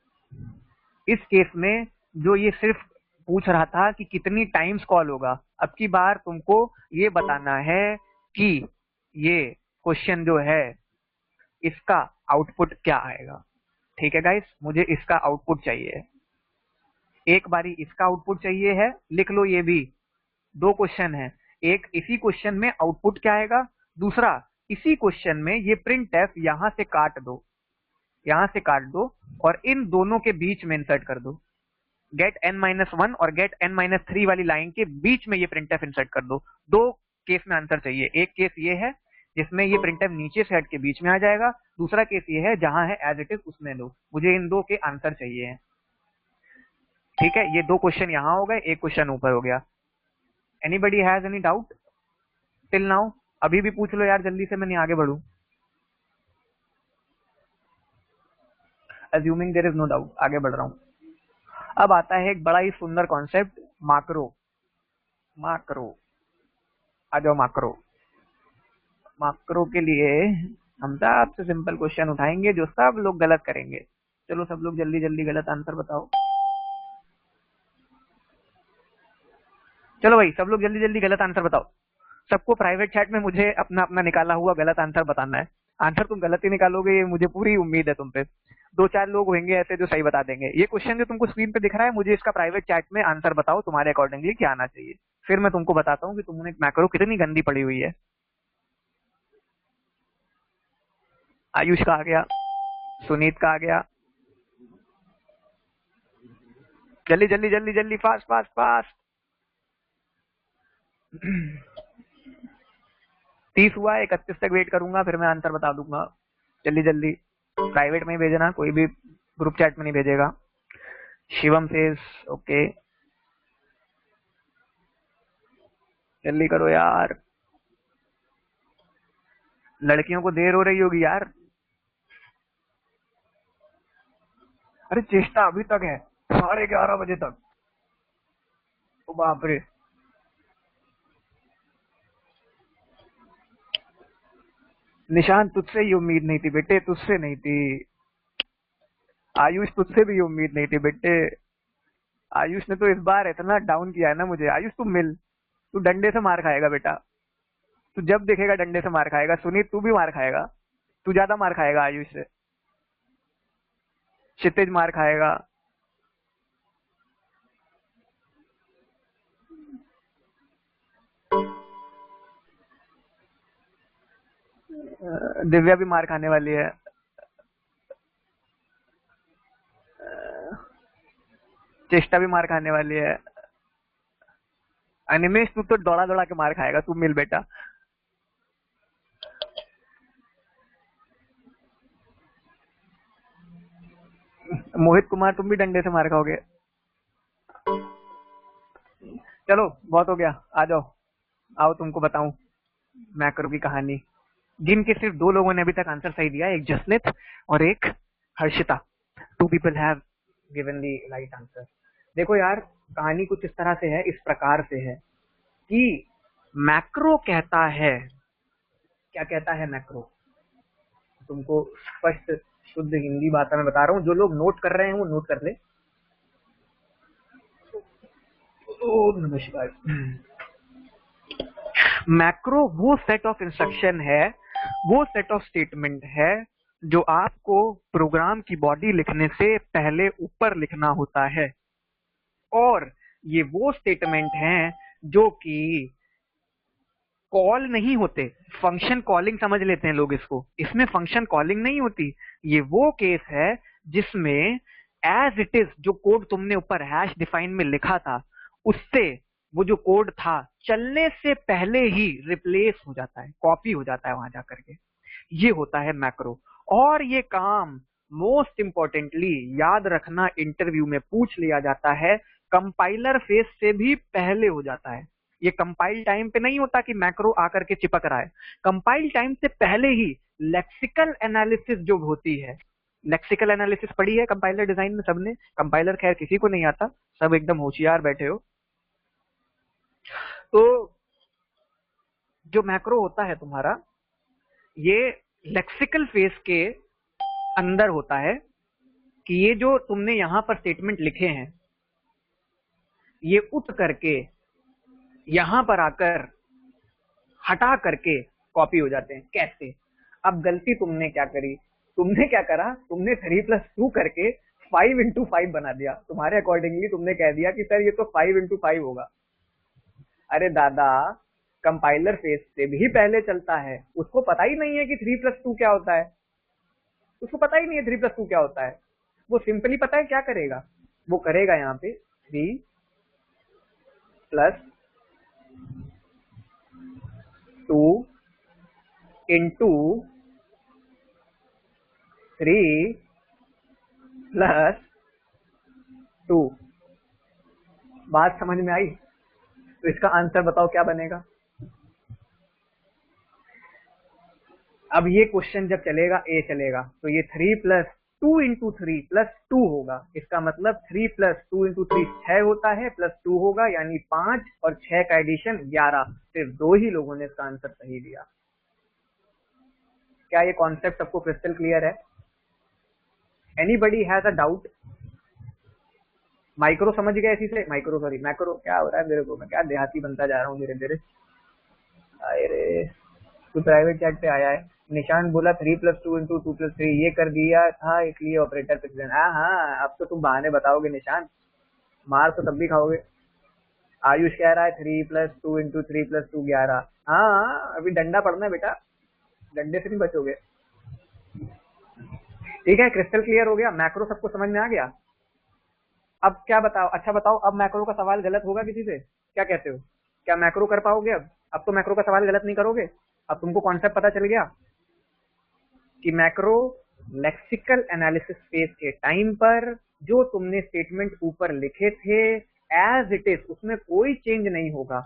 इस केस में जो ये सिर्फ पूछ रहा था कि कितनी टाइम्स कॉल होगा, अब की बार तुमको ये बताना है कि ये क्वेश्चन जो है इसका आउटपुट क्या आएगा। ठीक है गाइस, मुझे इसका आउटपुट चाहिए। एक बारी इसका आउटपुट चाहिए है, लिख लो ये भी। 2 क्वेश्चन है, एक इसी क्वेश्चन में आउटपुट क्या आएगा, दूसरा इसी क्वेश्चन में ये प्रिंट एफ यहां से काट दो, यहां से काट दो और इन दोनों के बीच में इंसर्ट कर दो। गेट n-1 और गेट n-3 वाली लाइन के बीच में ये प्रिंटफ इंसर्ट कर दो। 2 केस में आंसर चाहिए। एक केस ये है जिसमें ये प्रिंटफ नीचे से हट के बीच में आ जाएगा, दूसरा केस ये है जहां है एज इट इज उसमें दो। मुझे इन 2 के आंसर चाहिए हैं, ठीक है। ये 2 क्वेश्चन यहां हो गए, एक क्वेश्चन ऊपर हो गया। Anybody has any doubt till now? अभी भी पूछ लो यार जल्दी से, मैं नहीं आगे बढ़ू। Assuming there is no doubt, आगे बढ़ रहा हूं। अब आता है एक बड़ा ही सुंदर कॉन्सेप्ट, माक्रो। माक्रो आ जाओ। माक्रो, माक्रो के लिए हम सबसे सिंपल क्वेश्चन उठाएंगे जो सब लोग गलत करेंगे। चलो सब लोग जल्दी जल्दी गलत आंसर बताओ। चलो भाई सब लोग जल्दी जल्दी गलत आंसर बताओ। सबको प्राइवेट चैट में मुझे अपना अपना निकाला हुआ गलत आंसर बताना है। आंसर तुम गलत ही निकालोगे, ये मुझे पूरी उम्मीद है तुम पे। 2-4 लोग होंगे ऐसे जो सही बता देंगे। ये क्वेश्चन जो तुमको स्क्रीन पे दिख रहा है, मुझे इसका प्राइवेट चैट में आंसर बताओ, तुम्हारे अकॉर्डिंगली क्या आना चाहिए। फिर मैं तुमको बताता हूँ कि तुमने मैक्रो कितनी गंदी पड़ी हुई है। आयुष का आ गया, सुनीत का आ गया, जल्दी जल्दी जल्दी जल्दी, फास्ट फास्ट फास्ट। 30 हुआ, 31 तक वेट करूंगा, फिर मैं आंसर बता दूंगा। जल्दी जल्दी प्राइवेट में ही भेजना, कोई भी ग्रुप चैट में नहीं भेजेगा। शिवम सेज ओके, जल्दी करो यार, लड़कियों को देर हो रही होगी यार। अरे चेष्टा अभी तक है, 11:30 बजे तक। ओ बाप रे, निशान तुझसे ये उम्मीद नहीं थी बेटे, तुझसे नहीं थी। आयुष तुझसे भी ये उम्मीद नहीं थी बेटे। आयुष ने तो इस बार इतना डाउन किया है ना मुझे। आयुष तू मिल, तू डंडे से मार खाएगा बेटा, तू जब देखेगा डंडे से मार खाएगा। सुनीत तू भी मार खाएगा, तू ज्यादा मार खाएगा आयुष से। क्षितिज मार खाएगा। दिव्या भी मार खाने वाली है। चेष्टा भी मार खाने वाली है। अनिमेश तू तो दौड़ा दौड़ा के मार खाएगा, तू मिल बेटा। मोहित कुमार तुम भी डंडे से मार खाओगे। चलो बहुत हो गया, आ जाओ, आओ तुमको बताऊं मैक्रो की कहानी, जिनके सिर्फ 2 लोगों ने अभी तक आंसर सही दिया, एक जसनित और एक Harshita. 2 people have given the right answer। देखो यार, कहानी कुछ इस तरह से है, इस प्रकार से है कि मैक्रो कहता है, क्या कहता है मैक्रो, तुमको स्पष्ट शुद्ध हिंदी भाषा में बता रहा हूं, जो लोग नोट कर रहे हैं वो नोट कर ले। ओम नमः शिवाय। मैक्रो वो सेट ऑफ इंस्ट्रक्शन है, वो सेट ऑफ स्टेटमेंट है जो आपको प्रोग्राम की बॉडी लिखने से पहले ऊपर लिखना होता है, और ये वो स्टेटमेंट हैं जो कि कॉल नहीं होते। फंक्शन कॉलिंग समझ लेते हैं लोग इसको, इसमें फंक्शन कॉलिंग नहीं होती। ये वो केस है जिसमें एज इट इज जो कोड तुमने ऊपर हैश डिफाइन में लिखा था, उससे वो जो कोड था चलने से पहले ही रिप्लेस हो जाता है, कॉपी हो जाता है वहां जाकर के। ये होता है मैक्रो। और ये काम मोस्ट इंपॉर्टेंटली याद रखना, इंटरव्यू में पूछ लिया जाता है, कंपाइलर फेज से भी पहले हो जाता है। ये कंपाइल टाइम पे नहीं होता कि मैक्रो आकर के चिपक रहा है, कंपाइल टाइम से पहले ही लेक्सिकल एनालिसिस जो होती है, लेक्सिकल एनालिसिस पढ़ी है कंपाइलर डिजाइन में सबने, कंपाइलर खैर किसी को नहीं आता, सब एकदम होशियार बैठे हो। तो जो मैक्रो होता है तुम्हारा, ये लेक्सिकल फेज के अंदर होता है कि ये जो तुमने यहां पर स्टेटमेंट लिखे हैं, ये उठ करके यहां पर आकर हटा करके कॉपी हो जाते हैं। कैसे? अब गलती तुमने क्या करी, तुमने क्या करा, तुमने 3+2 करके 5x5 बना दिया। तुम्हारे अकॉर्डिंगली तुमने कह दिया कि सर ये तो 5x5 होगा। अरे दादा, कंपाइलर फेज से भी पहले चलता है, उसको पता ही नहीं है कि 3+2 क्या होता है, उसको पता ही नहीं है 3+2 क्या होता है। वो सिंपली पता है क्या करेगा, वो करेगा यहाँ पे 3+2 इंटू 3+2। बात समझ में आई? तो इसका आंसर बताओ क्या बनेगा। अब ये क्वेश्चन जब चलेगा, ए चलेगा, तो ये 3+2 इंटू 3+2 होगा। इसका मतलब 3+2 इंटू 3 6 होता है, +2 होगा, यानी 5 और 6 का एडिशन 11। सिर्फ 2 ही लोगों ने इसका आंसर सही दिया। क्या ये कॉन्सेप्ट सबको क्रिस्टल क्लियर है? Anybody has a doubt? Micro समझ गए इसी से, माइक्रो सॉरी मैक्रो, क्या हो रहा है मेरे को, मैं क्या देहाती बनता जा रहा हूँ धीरे धीरे। अरे तू प्राइवेट चैट पे आया है, निशान बोला 3+2 इंटू 2+3 ये कर दिया था इसलिए ऑपरेटर पे। हाँ, अब तो तुम बहाने बताओगे निशान, मार तो तब भी खाओगे। आयुष कह रहा है 3+2 इंटू 3+2 11। हाँ, अभी डंडा पड़ना है बेटा, डंडे से नहीं बचोगे। ठीक है, क्रिस्टल क्लियर हो गया, मैक्रो सबको समझ में आ गया। अब क्या बताओ, अच्छा बताओ, अब मैक्रो का सवाल गलत होगा किसी से? क्या कहते हो, क्या मैक्रो कर पाओगे अब तो मैक्रो का सवाल गलत नहीं करोगे? अब तुमको कॉन्सेप्ट पता चल गया कि मैक्रो लेक्सिकल एनालिसिस फेज के टाइम पर जो तुमने स्टेटमेंट ऊपर लिखे थे एज इट इज, उसमें कोई चेंज नहीं होगा,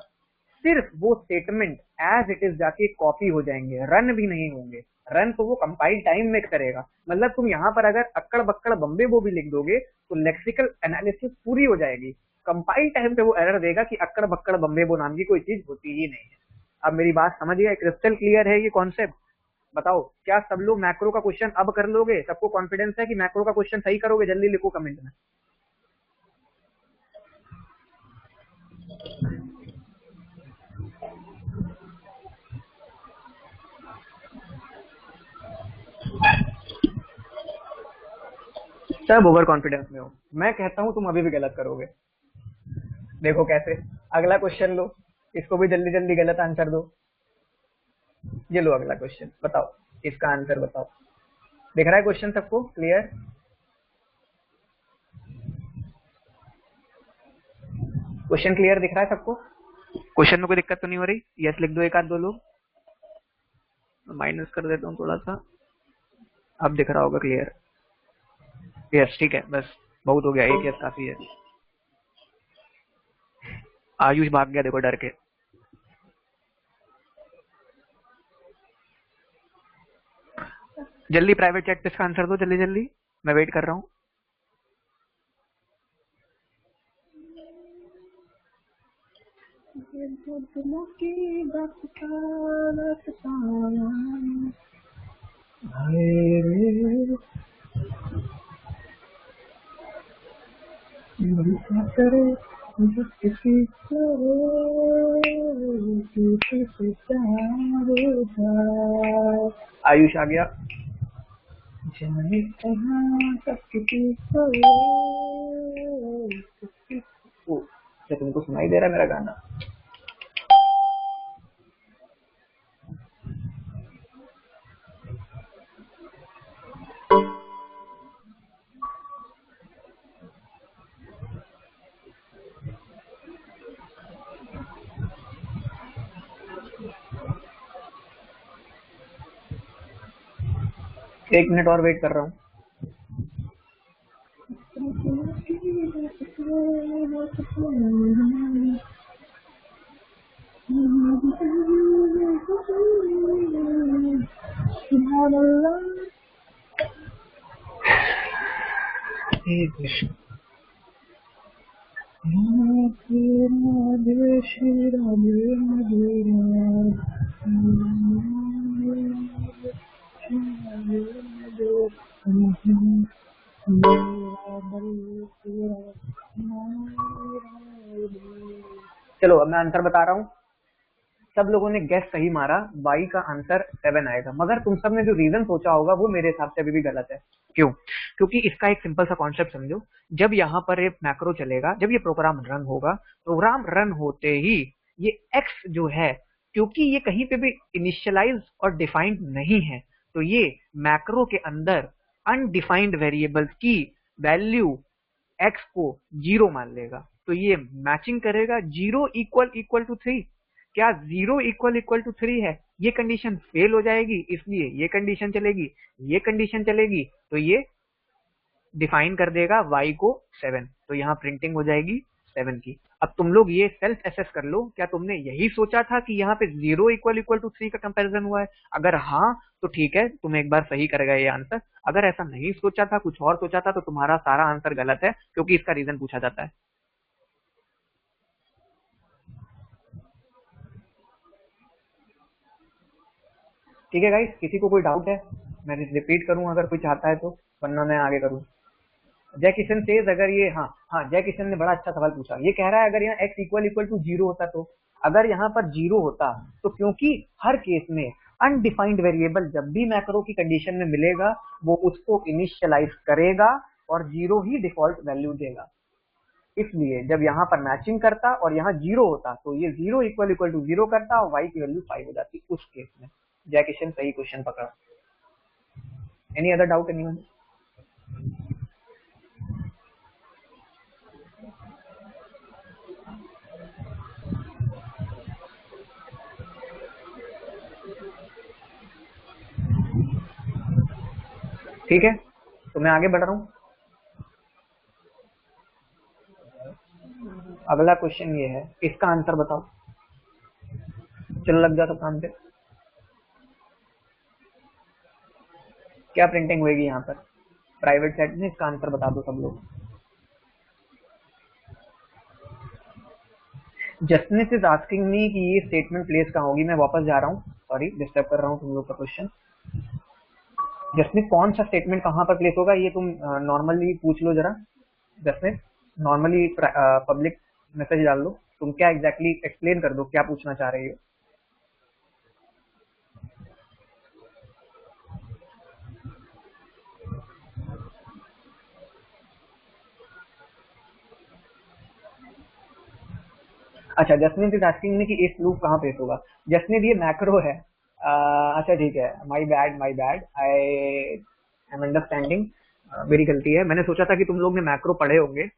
सिर्फ वो स्टेटमेंट एज इट इज जाके कॉपी हो जाएंगे, रन भी नहीं होंगे। रन तो वो कंपाइल टाइम में करेगा, मतलब तुम यहाँ पर अगर अक्कड़ बक्कड़ बम्बे वो भी लिख दोगे तो लेक्सिकल एनालिसिस पूरी हो जाएगी, कंपाइल टाइम पे वो एरर देगा कि अक्कड़ बक्कड़ बम्बे वो नाम की कोई चीज होती ही नहीं है। अब मेरी बात समझिए, क्रिस्टल क्लियर है ये कॉन्सेप्ट? बताओ क्या सब लोग मैक्रो का क्वेश्चन अब कर लोगे? सबको कॉन्फिडेंस है कि मैक्रो का क्वेश्चन सही करोगे? जल्दी लिखो कमेंट में। सब ओवर कॉन्फिडेंस में हो। मैं कहता हूं तुम अभी भी गलत करोगे। देखो कैसे। अगला क्वेश्चन लो, इसको भी जल्दी जल्दी गलत आंसर दो। ये लो अगला क्वेश्चन, बताओ इसका आंसर बताओ। दिख रहा है क्वेश्चन सबको क्लियर? क्वेश्चन क्लियर दिख रहा है सबको? क्वेश्चन में कोई दिक्कत तो नहीं हो रही? यस लिख दो एक आध दो लोग। माइनस कर देता हूँ थोड़ा सा, अब दिख रहा होगा क्लियर। यस ठीक है, बस बहुत हो गया, एक यस काफी है। आयुष भाग गया देखो डर के। जल्दी प्राइवेट चैट पे इसका आंसर दो, जल्दी जल्दी, मैं वेट कर रहा हूँ। आयुष आ गया। क्या तुमको सुनाई दे रहा है मेरा गाना? एक मिनट और वेट कर रहा हूँ। चलो अब मैं आंसर बता रहा हूँ। सब लोगों ने गैस सही मारा, वाई का आंसर 7 आएगा, मगर तुम सब ने जो रीजन सोचा होगा वो मेरे हिसाब से अभी भी गलत है। क्यों? क्योंकि इसका एक सिंपल सा कॉन्सेप्ट समझो। जब यहाँ पर एक मैक्रो चलेगा, जब ये प्रोग्राम रन होगा, प्रोग्राम रन होते ही ये एक्स जो है, क्योंकि ये कहीं पे भी इनिशियलाइज और डिफाइंड नहीं है, तो ये मैक्रो के अंदर अनडिफाइंड वेरिएबल्स की वैल्यू एक्स को 0 मान लेगा, तो ये मैचिंग करेगा 0 इक्वल इक्वल टू 3। क्या 0 इक्वल इक्वल टू 3 है? ये कंडीशन फेल हो जाएगी, इसलिए ये कंडीशन चलेगी, ये कंडीशन चलेगी, तो ये डिफाइन कर देगा y को 7, तो यहाँ प्रिंटिंग हो जाएगी 7 की। अब तुम लोग ये सेल्फ एसेस कर लो, क्या तुमने यही सोचा था कि यहाँ पे 0 इक्वल इक्वल टू 3 का कंपैरिजन हुआ है? अगर हाँ तो ठीक है, तुम एक बार सही कर गए ये आंसर। अगर ऐसा नहीं सोचा था, कुछ और सोचा था, तो तुम्हारा सारा आंसर गलत है, क्योंकि इसका रीजन पूछा जाता है। ठीक है गाइस, किसी को कोई डाउट है? मैं रिपीट करूं अगर कोई चाहता है तो, वरना मैं आगे करूं। जय किशन सेज, अगर ये हाँ जय किशन ने बड़ा अच्छा सवाल पूछा। ये कह रहा है अगर यहाँ x इक्वल इक्वल टू 0 होता, तो अगर यहाँ पर 0 होता तो, क्योंकि हर केस में अनडिफाइंड वेरिएबल जब भी मैक्रो की कंडीशन में मिलेगा वो उसको इनिशियलाइज करेगा और 0 ही डिफॉल्ट वैल्यू देगा। इसलिए जब यहाँ पर मैचिंग करता और यहाँ 0 होता तो ये 0 इक्वल इक्वल टू 0 करता और y की वैल्यू 5 हो जाती उस केस में। जय किशन सही क्वेश्चन पकड़ा। Any other doubt anyone? ठीक है, तो मैं आगे बढ़ रहा हूँ। अगला क्वेश्चन ये है, इसका आंसर बताओ। चलो लग जाओ सब काम पे। क्या प्रिंटिंग होगी यहाँ पर प्राइवेट सेट में, इसका आंसर बता दो सब लोग। जस्टिस इज आस्किंग मी कि ये स्टेटमेंट प्लेस कहाँ होगी। मैं वापस जा रहा हूँ, सॉरी डिस्टर्ब कर रहा हूँ तुम लोग का क्वेश्चन। जस्टिस कौन सा स्टेटमेंट कहाँ पर प्लेस होगा ये तुम नॉर्मली पूछ लो जरा। जस्टिस नॉर्मली पब्लिक मैसेज डाल लो, तुम क्या एग्जैक्टली एक्सप्लेन कर दो क्या पूछना चाह रही हो। अच्छा, जसमीत इज आस्किंग मी कि इस लूप कहाँ प्लेस होगा। जसमीत ये मैक्रो है। अच्छा ठीक है, my bad I am understanding. मेरी गलती है, मैंने सोचा था कि तुम लोग ने मैक्रो पढ़े होंगे,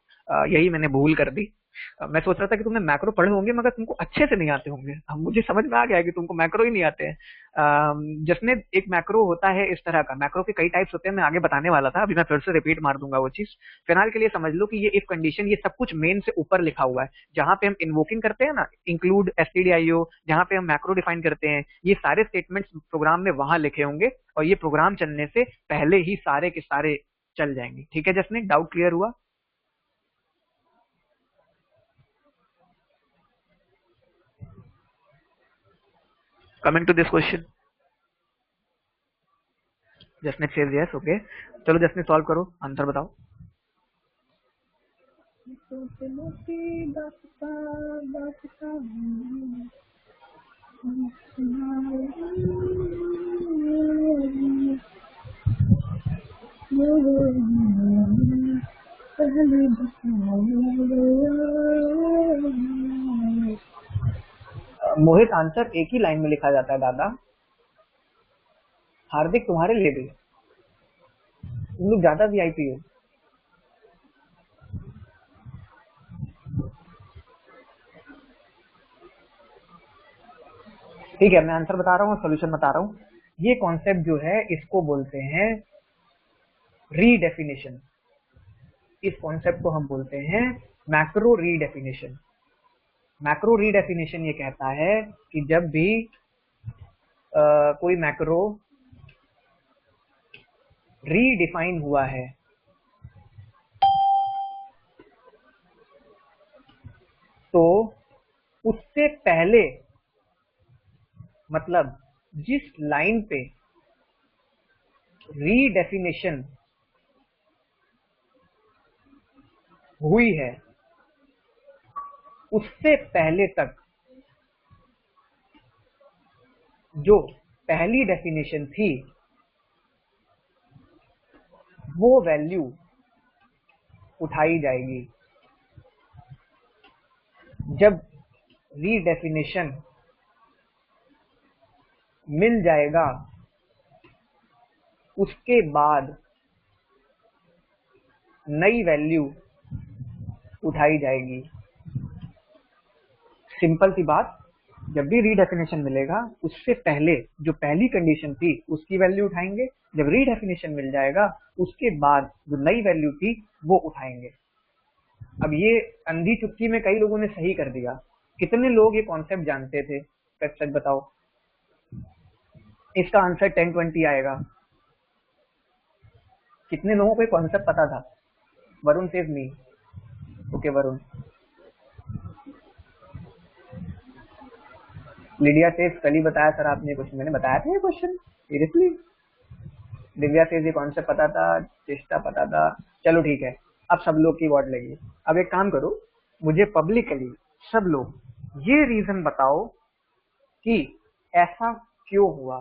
यही मैंने भूल कर दी। मैं सोच रहा था कि तुमने मैक्रो पढ़े होंगे मगर तुमको अच्छे से नहीं आते होंगे। अब मुझे समझ में आ गया कि तुमको मैक्रो ही नहीं आते हैं। जिसमें एक मैक्रो होता है इस तरह का, मैक्रो के कई टाइप्स होते हैं, मैं आगे बताने वाला था, अभी मैं फिर से रिपीट मार दूंगा वो चीज। फिलहाल के लिए समझ लो कि ये इफ कंडीशन, ये सब कुछ मेन से ऊपर लिखा हुआ है। जहां पे हम इन्वोकिंग करते हैं ना, इंक्लूड stdio, जहां पे हम मैक्रो डिफाइन करते हैं, ये सारे स्टेटमेंट्स प्रोग्राम में वहां लिखे होंगे और ये प्रोग्राम चलने से पहले ही सारे के सारे चल जाएंगे। ठीक है जसने, डाउट क्लियर हुआ। कमिंग टू दिस क्वेश्चन, जसने सेज यस, ओके। चलो जसने सॉल्व करो, आंसर बताओ। मोहित, आंसर एक ही लाइन में लिखा जाता है दादा। हार्दिक तुम्हारे लिए भी, तुम लोग ज्यादा वीआईपी हो। ठीक है, मैं आंसर बता रहा हूँ, सोल्यूशन बता रहा हूँ। ये कॉन्सेप्ट जो है इसको बोलते हैं रीडेफिनेशन। इस कॉन्सेप्ट को हम बोलते हैं मैक्रो रीडेफिनेशन। मैक्रो रीडेफिनेशन ये कहता है कि जब भी कोई मैक्रो रीडिफाइन हुआ है तो उससे पहले, मतलब जिस लाइन पे रीडेफिनेशन हुई है उससे पहले तक जो पहली डेफिनेशन थी वो वैल्यू उठाई जाएगी। जब रीडेफिनेशन मिल जाएगा उसके बाद नई वैल्यू उठाई जाएगी। सिंपल सी बात, जब भी रीडेफिनेशन मिलेगा उससे पहले जो पहली कंडीशन थी उसकी वैल्यू उठाएंगे, जब रीडेफिनेशन मिल जाएगा उसके बाद जो नई वैल्यू थी वो उठाएंगे। अब ये अंधी चुटकी में कई लोगों ने सही कर दिया। कितने लोग ये कॉन्सेप्ट जानते थे, सच बताओ। इसका आंसर 10-20 आएगा। कितने लोगों को ये कॉन्सेप्ट पता था? वरुण सेज मी। ओके वरुण। लिडिया सेज कल ही बताया सर आपने क्वेश्चन, मैंने बताया था ये क्वेश्चन सीरियसली। दिव्या सेज ये कॉन्सेप्ट पता था, चेष्टा पता था। चलो ठीक है, अब सब लोग की वॉट लगी। अब एक काम करो, मुझे पब्लिकली सब लोग ये रीजन बताओ कि ऐसा क्यों हुआ,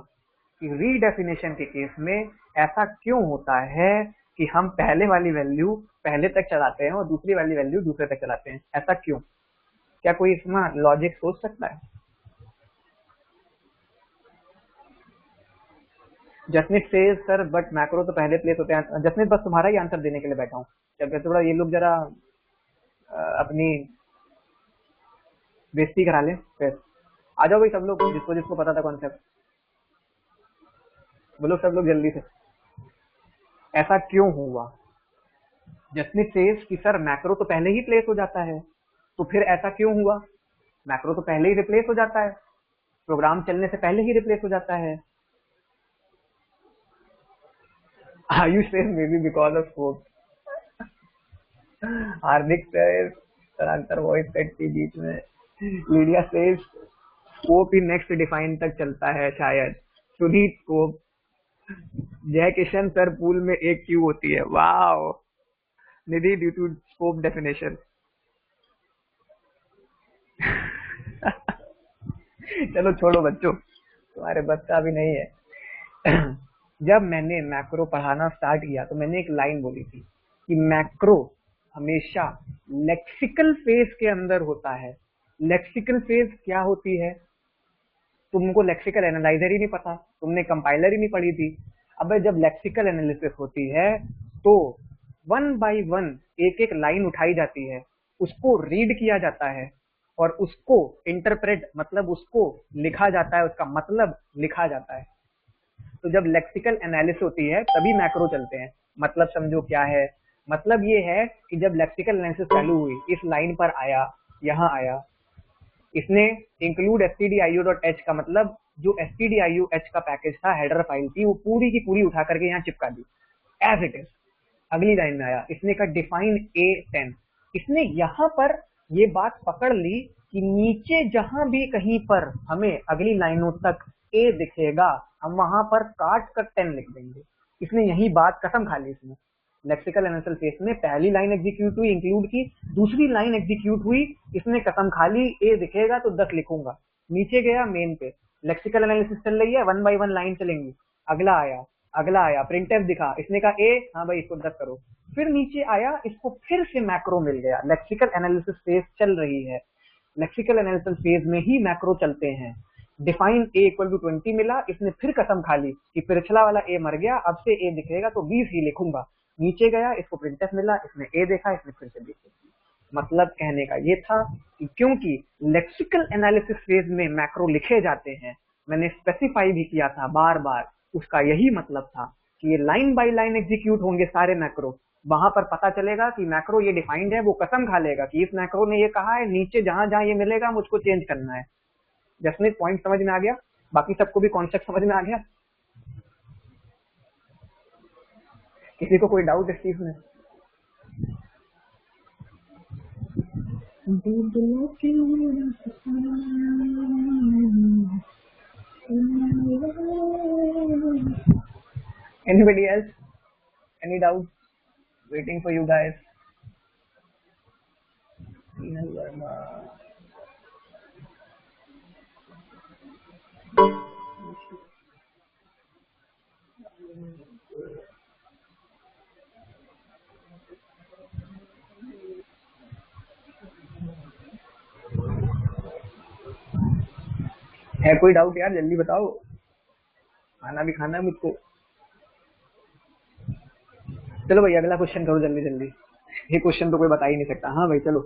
कि रीडेफिनेशन के केस में ऐसा क्यों होता है कि हम पहले वाली वैल्यू पहले तक चलाते हैं और दूसरी वाली वैल्यू दूसरे तक चलाते हैं। ऐसा क्यों? क्या कोई इसमें लॉजिक सोच सकता है? Jasmeet says sir but macro तो पहले प्लेस होते हैं। जसमीत बस तुम्हारा ही आंसर देने के लिए बैठा हूँ। जब थोड़ा ये लोग जरा अपनी बेइज्जती करा लें फिर। आ जाओ भाई सब लोग, जिसको जिसको पता था कॉन्सेप्ट, बोलो सब लोग जल्दी से। ऐसा क्यों हुआ? जसमीत सेज कि सर मैक्रो तो पहले ही प्लेस हो जाता है, तो फिर ऐसा क्यों हुआ? मैक्रो तो पहले ही रिप्लेस हो जाता है, प्रोग्राम चलने से पहले ही रिप्लेस हो जाता है। Ayush says may be because of scope. Hardik sir अंतर वॉइस कट के बीच में। लीडिया सेज स्कोप ही नेक्स्ट डिफाइन तक चलता है शायद। सुनीत स्कोप। जय किशन सर पूल में एक क्यू होती है, wow. Nidhi due to scope definition. चलो छोड़ो बच्चों, तुम्हारे बस का भी नहीं है। जब मैंने मैक्रो पढ़ाना स्टार्ट किया तो मैंने एक लाइन बोली थी कि मैक्रो हमेशा लेक्सिकल फेज के अंदर होता है। लेक्सिकल फेज क्या होती है? तुमको लेक्सिकल एनालाइजर ही नहीं पता, तुमने कंपाइलर ही नहीं पढ़ी थी। अब जब लेक्सिकल एनालिसिस होती है तो वन बाय वन एक एक लाइन उठाई जाती है, उसको रीड किया जाता है और उसको इंटरप्रेट मतलब उसको लिखा जाता है, उसका मतलब लिखा जाता है। तो जब लेक्सिकल एनालिसिस होती है तभी मैक्रो चलते हैं। मतलब समझो क्या है? मतलब ये है कि जब लेक्सिकल एनालिसिस चालू हुई, इस लाइन पर आया, यहाँ आया, इसने इंक्लूड stdio.h का मतलब जो stdio.h का पैकेज था, हेडर फाइल थी, वो पूरी की पूरी उठा करके यहाँ चिपका दी एज इट इज। अगली लाइन में आया, इसने कहा डिफाइन A10। इसने यहाँ पर ये बात पकड़ ली कि नीचे जहां भी कहीं पर हमें अगली लाइनों तक A दिखेगा, हम वहां पर काट कर 10 लिख देंगे। इसने यही बात कसम खा ली। इसमें लेक्सिकल एनालिसिस फेज में पहली लाइन एग्जीक्यूट हुई, इंक्लूड की, दूसरी लाइन एग्जीक्यूट हुई, इसने कसम खा ली A दिखेगा तो 10 लिखूंगा। नीचे गया मेन पे, लेक्सिकल एनालिसिस चल रही है, वन बाय वन लाइन चलेंगी। अगला आया प्रिंटफ दिखा, इसने कहा ए, हाँ भाई इसको 10 करो। फिर नीचे आया, इसको फिर से मैक्रो मिल गया। लेक्सिकल एनालिसिस फेज चल रही है, लेक्सिकल एनालिसिस फेज में ही मैक्रो चलते हैं। डिफाइन ए इक्वल टू 20 मिला, इसने फिर कसम खा ली कि पिछला वाला ए मर गया, अब से ए दिखेगा तो 20 ही लिखूंगा। नीचे गया, इसको प्रिंटफ मिला, इसने ए देखा, इसने फिर से देखा। मतलब कहने का ये था कि क्योंकि लेक्सिकल एनालिसिस फेज में मैक्रो लिखे जाते हैं, मैंने स्पेसिफाई भी किया था बार बार, उसका यही मतलब था कि ये लाइन बाय लाइन एग्जीक्यूट होंगे सारे मैक्रो। वहां पर पता चलेगा कि मैक्रो ये डिफाइंड है, वो कसम खा लेगा कि इस मैक्रो ने ये कहा है, नीचे जहां जहां ये मिलेगा मुझको चेंज करना है। जसमीत पॉइंट समझ में आ गया? बाकी सबको भी कॉन्सेप्ट समझ में आ गया? किसी को कोई डाउट इस चीज में? Anybody else? Any doubt? Waiting for you guys. है कोई डाउट यार? जल्दी बताओ, खाना भी खाना है मुझको। चलो भाई अगला क्वेश्चन करो जल्दी जल्दी। ये क्वेश्चन तो कोई बता ही नहीं सकता। हाँ भाई चलो।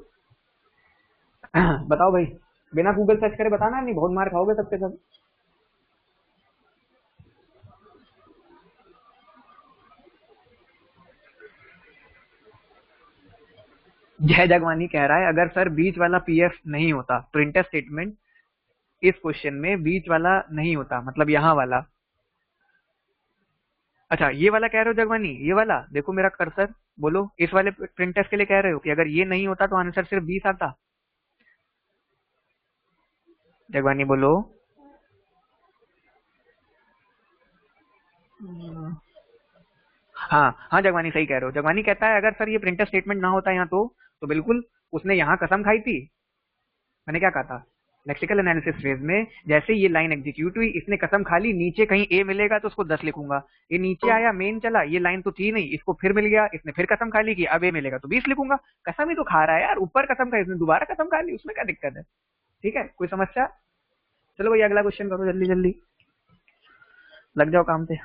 बताओ भाई, बिना गूगल सर्च करे बताना, नहीं बहुत मार खाओगे सबके सब। जय जगवानी कह रहा है अगर सर बीच वाला पीएफ नहीं होता तो इंटर स्टेटमेंट इस क्वेश्चन में बीच वाला नहीं होता, मतलब यहाँ वाला। अच्छा ये वाला कह रहे हो जगवानी? ये वाला देखो मेरा कर्सर, बोलो इस वाले प्रिंट टेस्ट के लिए कह रहे हो कि अगर ये नहीं होता तो आंसर सिर्फ 20 आता? जगवानी बोलो। हाँ हाँ जगवानी सही कह रहे हो। जगवानी कहता है अगर सर ये प्रिंटर स्टेटमेंट ना होता यहाँ तो बिल्कुल उसने यहाँ कसम खाई थी। मैंने क्या कहा था? लेक्सिकल एनालिसिस फेज में जैसे ये लाइन एग्जीक्यूट हुई, इसने कसम खा ली नीचे कहीं ए मिलेगा तो उसको 10 लिखूंगा। ये नीचे आया, मेन चला, ये लाइन तो थी नहीं, इसको फिर मिल गया, इसने फिर कसम खा ली कि अब ए मिलेगा तो 20 लिखूंगा। कसम ही तो खा रहा है यार, ऊपर कसम खाई, इसने दोबारा कसम खा ली, उसमें क्या दिक्कत है? ठीक है, कोई समस्या? चलो भाई अगला क्वेश्चन करो जल्दी जल्दी, लग जाओ काम पे।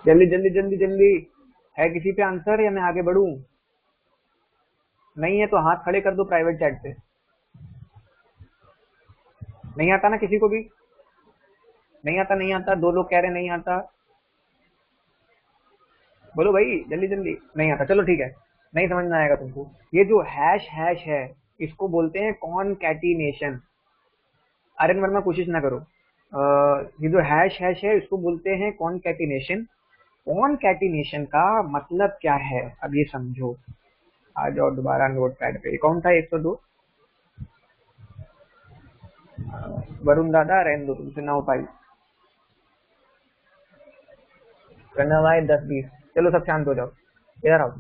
जल्दी जल्दी जल्दी जल्दी, है किसी पे आंसर या मैं आगे बढ़ूं? नहीं है तो हाथ खड़े कर दो प्राइवेट चैट पे। नहीं आता ना किसी को भी? नहीं आता, नहीं आता, 2 लोग कह रहे नहीं आता। बोलो भाई जल्दी जल्दी। नहीं आता, चलो ठीक है, नहीं समझ में आएगा तुमको। ये जो हैश हैश है इसको बोलते हैं कॉनकैटिनेशन। आर्यन वर्मा कोशिश ना करो। ये जो हैश हैश है इसको बोलते हैं कॉनकैटिनेशन। कॉनकैटिनेशन का मतलब क्या है अब ये समझो। आ जाओ दोबारा नोट पैड पे। कौन था 102? वरुण दादा, रहने दो, तुमसे ना हो पाई। प्रणव आए 10-20। चलो सब शांत हो जाओ, इधर आओ।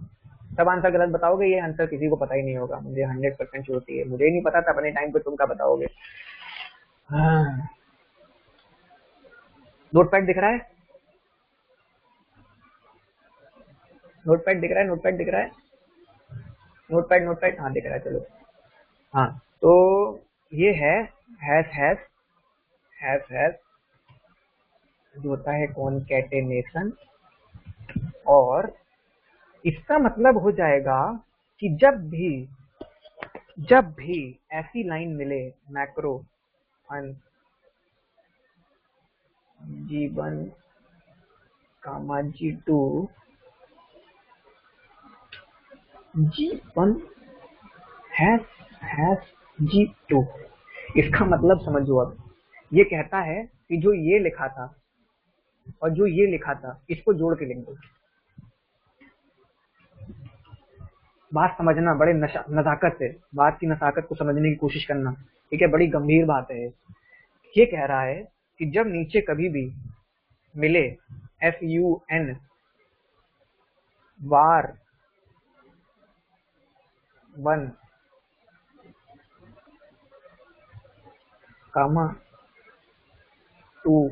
सब आंसर गलत बताओगे, ये आंसर किसी को पता ही नहीं होगा, मुझे 100% श्योरिटी है। मुझे ही नहीं पता था अपने टाइम पे, तुम क्या बताओगे। हाँ। नोटपैड दिख रहा है? नोटपैड दिख रहा है? नोटपैड दिख रहा है? नोटपैड नोटपैड, हाँ दिख रहा है, चलो। हाँ, तो ये है हैश हैश हैश हैश जो होता है कॉनकैटिनेशन। और इसका मतलब हो जाएगा कि जब भी ऐसी लाइन मिले मैक्रो अन G1 कामा G2 G1 hash hash G2, इसका मतलब समझो। अब ये कहता है कि जो ये लिखा था और जो ये लिखा था इसको जोड़ के लिख दो। बात समझना, बड़े नजाकत से बात की नजाकत को समझने की कोशिश करना, ठीक है? बड़ी गंभीर बात है। ये कह रहा है कि जब नीचे कभी भी मिले FUN var 1 कामा 2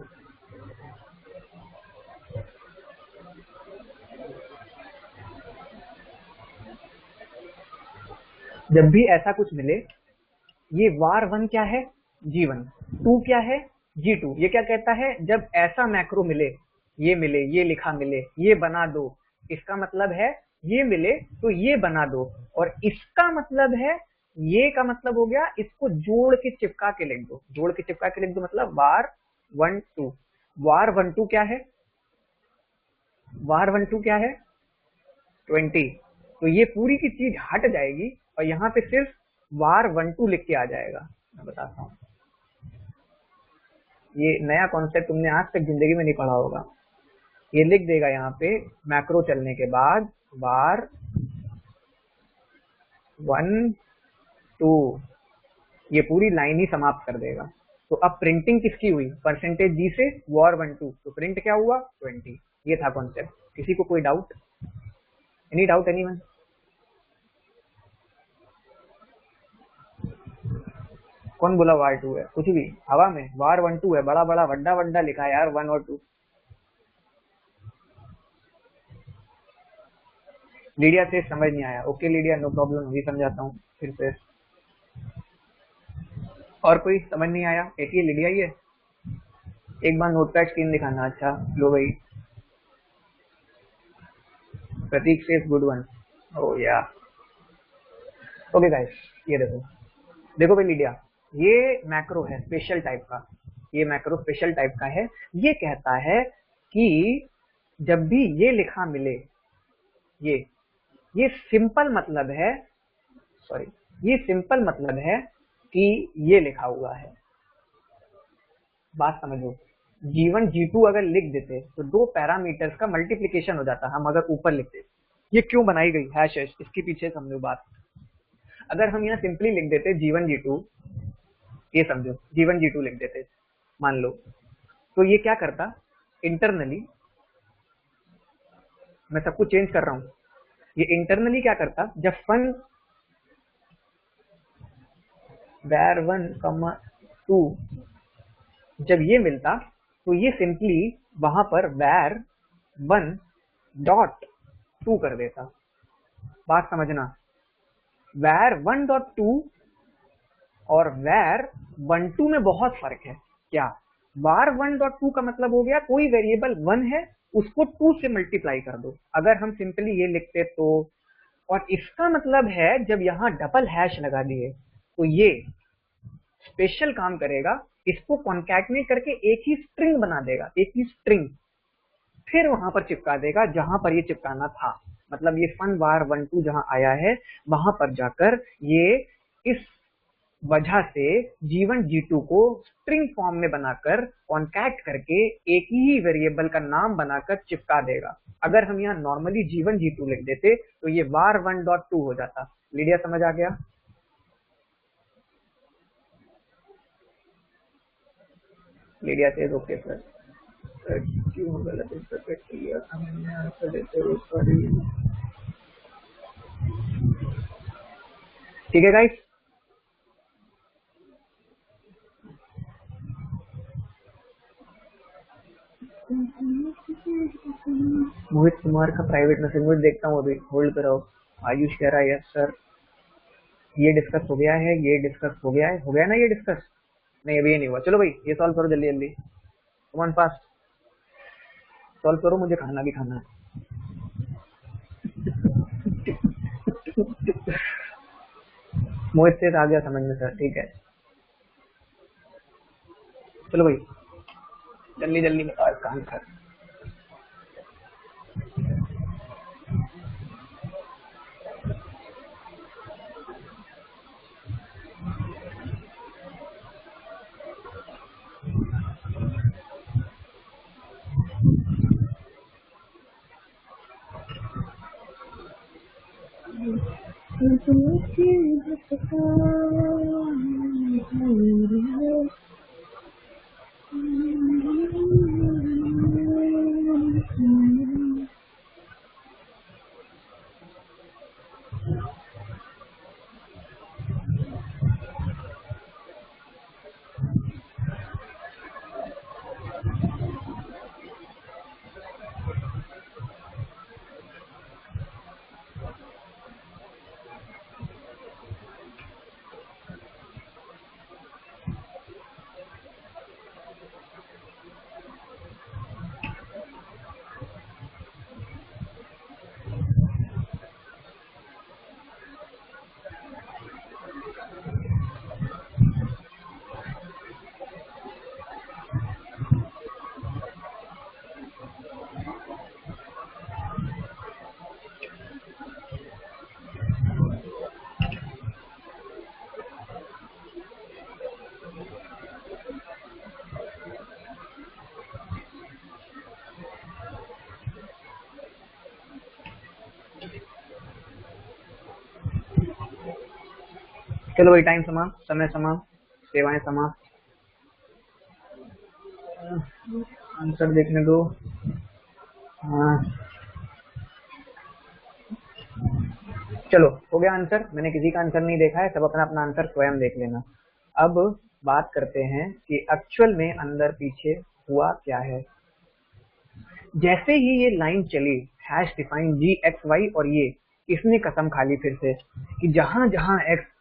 जब भी ऐसा कुछ मिले, ये var 1 क्या है? G1, 2 क्या है? G2। ये क्या कहता है? जब ऐसा मैक्रो मिले, ये लिखा मिले, ये बना दो। इसका मतलब है ये मिले तो ये बना दो, और इसका मतलब है ये का मतलब हो गया इसको जोड़ के चिपका के लिख दो। जोड़ के चिपका के लिख दो मतलब var 1 2। var 1 2 क्या है? var 1 2 क्या है? 20। तो ये पूरी की चीज हट जाएगी और यहाँ पे सिर्फ var 1 2 लिख के आ जाएगा। मैं बताता हूँ, ये नया कॉन्सेप्ट तुमने आज तक जिंदगी में नहीं पढ़ा होगा। ये लिख देगा यहाँ पे मैक्रो चलने के बाद var 1 2, ये पूरी लाइन ही समाप्त कर देगा। तो अब प्रिंटिंग किसकी हुई? %G से war 1 2, तो प्रिंट क्या हुआ? 20। ये था कॉन्सेप्ट। किसी को कोई डाउट? Any doubt anyone? कौन बोला var 2 है? कुछ भी हवा में। var 1 2 है, बड़ा बड़ा वड्डा वड्डा लिखा है यार 1 और 2। लीडिया से समझ नहीं आया? ओके लीडिया, नो प्रॉब्लम, अभी समझाता हूँ फिर से। और कोई समझ नहीं आया? एक ही लीडिया ही है। एक बार नोटपैड स्क्रीन दिखाना। अच्छा लो भाई, प्रतीक से गुड वन। ओ या ओके गाइस, ये देखो देखो भाई लीडिया, ये मैक्रो है स्पेशल टाइप का। ये मैक्रो स्पेशल टाइप का है। ये कहता है कि जब भी ये लिखा मिले, ये सिंपल मतलब है, सॉरी, ये सिंपल मतलब है कि ये लिखा हुआ है। बात समझो, G1 G2 अगर लिख देते तो 2 पैरामीटर्स का मल्टीप्लिकेशन हो जाता। हम अगर ऊपर लिखते, ये क्यों बनाई गई हैश हैश, इसके पीछे समझो बात। अगर हम यहाँ सिंपली लिख देते G1 G2, ये समझो G1 G2 लिख देते मान लो, तो ये क्या करता? इंटरनली मैं सब कुछ चेंज कर रहा हूँ, ये इंटरनली क्या करता, जब फन var1, 2 जब ये मिलता तो ये सिंपली वहां पर var1 डॉट 2 कर देता। बात समझना, var1 डॉट 2 और var12 में बहुत फर्क है। क्या, var1 डॉट 2 का मतलब हो गया कोई वेरिएबल 1 है उसको 2 से मल्टीप्लाई कर दो, अगर हम सिंपली ये लिखते तो। और इसका मतलब है जब यहां डबल हैश लगा दिए तो ये स्पेशल काम करेगा, इसको कॉन्कैटनेट करके एक ही स्ट्रिंग बना देगा, एक ही स्ट्रिंग, फिर वहां पर चिपका देगा जहां पर ये चिपकाना था। मतलब ये फन var12 जहां आया है वहां पर जाकर ये इस वजह से G1 G2 को स्ट्रिंग फॉर्म में बनाकर कॉन्कैट करके एक ही वेरिएबल का नाम बनाकर चिपका देगा। अगर हम यहाँ नॉर्मली G1 G2 लिख देते तो ये var1.2 हो जाता। लीडिया समझ आ गया? लीडिया से ओके सर, क्यों गलत इंटरप्रेट किया था मैंने, आंसर देते हुए सॉरी। ठीक है गाइस, मोहित कुमार का प्राइवेट मैसेज मुझे देखता हूँ, अभी होल्ड कराओ। आयुष कह रहा है यस सर, ये डिस्कस हो गया है, ये डिस्कस हो गया है, हो गया ना ये डिस्कस? नहीं अभी ये नहीं हुआ। चलो भाई ये सॉल्व करो जल्दी जल्दी, कम ऑन फास्ट सॉल्व करो, मुझे खाना भी खाना है। मोहित से आ गया समझ में सर, ठीक है। चलो भाई जल्दी जल्दी बताओ इसका आंसर। चलो भाई टाइम समाप्त, समय समाप्त, सेवाएं समाप्त। आंसर देखने दो। हाँ चलो हो गया आंसर, मैंने किसी का आंसर नहीं देखा है, सब अपना अपना आंसर स्वयं देख लेना। अब बात करते हैं कि एक्चुअल में अंदर पीछे हुआ क्या है। जैसे ही ये लाइन चली हैश डिफाइन GXY और ये इसने कसम खा ली फिर से कि जहां जहां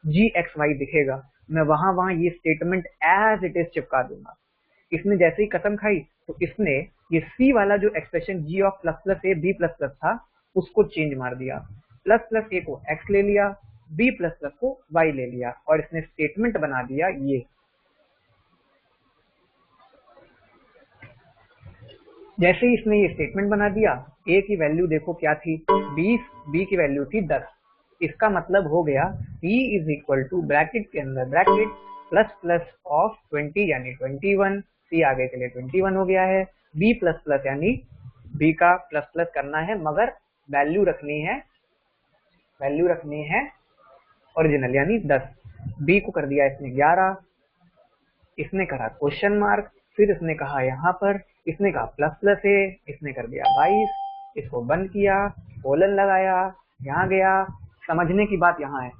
GXY दिखेगा मैं वहां वहां ये स्टेटमेंट एज इट इज चिपका दूंगा। इसने जैसे ही कसम खाई तो इसने ये C वाला जो expression G of plus plus A B plus plus था उसको चेंज मार दिया, प्लस प्लस ए को X ले लिया, B प्लस प्लस को Y ले लिया और इसने स्टेटमेंट बना दिया ये। जैसे ही इसने ये स्टेटमेंट बना दिया, A की वैल्यू देखो क्या थी 20, B की वैल्यू थी 10। इसका मतलब हो गया C is equal to bracket के अंदर ब्रैकेट प्लस प्लस ऑफ 20 यानी 21, C आगे के लिए 21 हो गया है, B प्लस प्लस यानी B का प्लस प्लस करना है मगर वैल्यू रखनी है ओरिजिनल यानी 10। B को कर दिया इसने 11, इसने करा क्वेश्चन मार्क, फिर इसने कहा यहाँ पर इसने कहा प्लस प्लस है, इसने कर दिया 22, इसको बंद किया, कोलन लगाया, यहाँ गया। समझने की बात यहाँ है,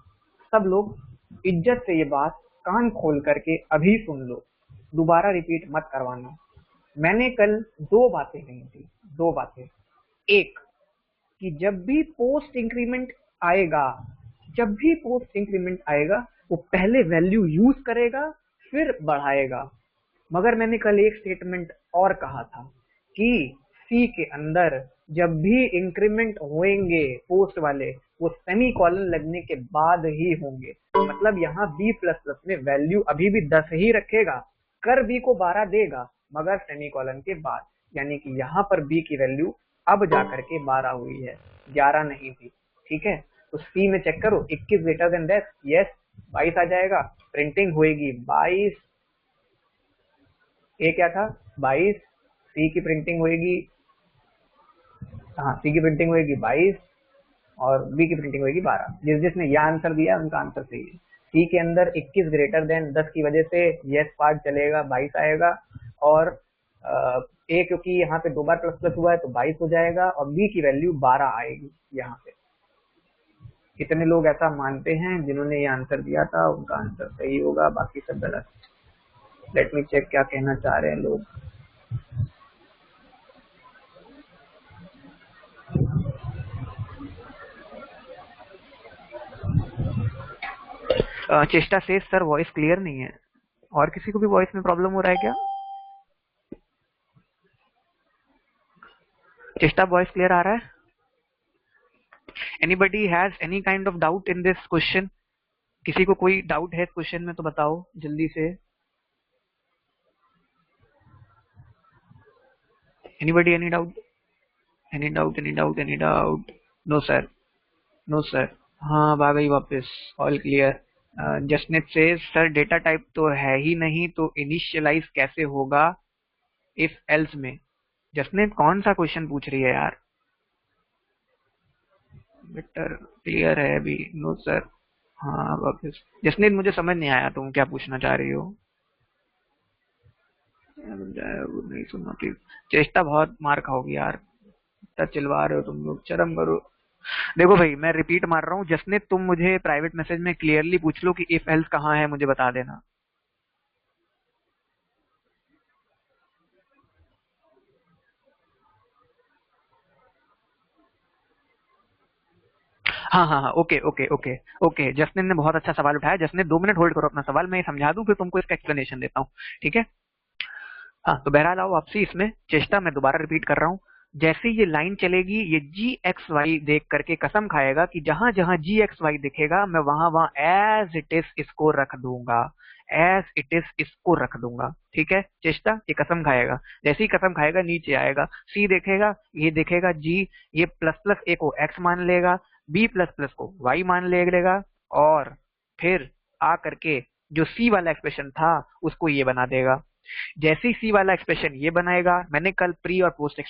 सब लोग इज्जत से ये बात कान खोल करके अभी सुन लो, दोबारा रिपीट मत करवाना। मैंने कल दो बातें कही थी, दो बातें। एक, कि जब भी पोस्ट इंक्रीमेंट आएगा, जब भी पोस्ट इंक्रीमेंट आएगा वो पहले वैल्यू यूज करेगा फिर बढ़ाएगा। मगर मैंने कल एक स्टेटमेंट और कहा था कि सी के अंदर जब भी इंक्रीमेंट होंगे पोस्ट वाले, वो सेमी कॉलन लगने के बाद ही होंगे। मतलब यहाँ बी प्लस प्लस में वैल्यू अभी भी 10 ही रखेगा, कर बी को 12 देगा, मगर सेमी कॉलन के बाद। यानी कि यहाँ पर बी की वैल्यू अब जाकर के 12 हुई है, 11 नहीं थी। ठीक है, तो सी में चेक करो, 21 ग्रेटर देन 10, यस 22 आ जाएगा। प्रिंटिंग होएगी 22, ए क्या था 22, सी की प्रिंटिंग होएगी, हाँ सी की प्रिंटिंग होएगी 22 और बी की प्रिंटिंग होएगी 12। जिसने यह आंसर दिया उनका आंसर सही है। सी के अंदर 21 ग्रेटर देन 10 की वजह से यस पार्ट चलेगा, 22 आएगा। और ए क्योंकि यहाँ पे दो बार प्लस प्लस हुआ है तो 22 हो जाएगा, और बी की वैल्यू 12 आएगी यहाँ पे। कितने लोग ऐसा मानते हैं? जिन्होंने ये आंसर दिया था उनका आंसर सही होगा, बाकी सब गलत। लेट मी चेक क्या कहना चाह रहे हैं लोग। चेष्टा से सर वॉइस क्लियर नहीं है, और किसी को भी वॉइस में प्रॉब्लम हो रहा है क्या? चेष्टा वॉइस क्लियर आ रहा है? Anybody has any kind of doubt in this question? किसी को कोई डाउट है इस क्वेश्चन में तो बताओ जल्दी से। Anybody any doubt? Any doubt any doubt any doubt? No sir, no sir. हाँ आ गई वापस, ऑल क्लियर। जसनेट से सर डेटा टाइप तो है ही नहीं तो इनिशियलाइज कैसे होगा इफ एल्स में? जसनेट कौन सा क्वेश्चन पूछ रही है यार? बेटर क्लियर है अभी? No sir. हाँ वापस। जसनेट मुझे समझ नहीं आया तुम क्या पूछना चाह रही हो, नहीं सुनना प्लीज। चेष्टा बहुत मार खाओगी यार, इतना चिल्ला रहे हो तुम लोग, शर्म करो। देखो भाई मैं रिपीट मार रहा हूँ, जसनेट तुम मुझे प्राइवेट मैसेज में क्लियरली पूछ लो कि इफ एल्स कहाँ है, मुझे बता देना। हाँ हाँ हाँ, okay okay okay okay. Jasneet ने बहुत अच्छा सवाल उठाया। जसनेट 2 मिनट होल्ड करो अपना सवाल, मैं समझा दूं फिर तुमको इसका एक्सप्लेनेशन देता हूँ, ठीक है? हाँ तो बहरहाल आओ वापसी इसमें। चेष्टा मैं दोबारा रिपीट कर रहा हूँ, जैसे ये लाइन चलेगी ये जी एक्स वाई देख करके कसम खाएगा कि जहां जहां जी एक्स वाई दिखेगा मैं वहां वहां एज इट इज इसको रख दूंगा, एज इट इज इसको रख दूंगा। ठीक है, चेष्टा ये कसम खाएगा। जैसे ही कसम खाएगा नीचे आएगा, सी देखेगा, ये देखेगा जी, ये प्लस प्लस ए को एक्स मान लेगा, बी प्लस प्लस को वाई मान लेगा, और फिर आ करके जो सी वाला एक्सप्रेशन था उसको ये बना देगा। जैसे ही सी वाला एक्सप्रेशन ये बनाएगा, मैंने कल प्री और पोस्ट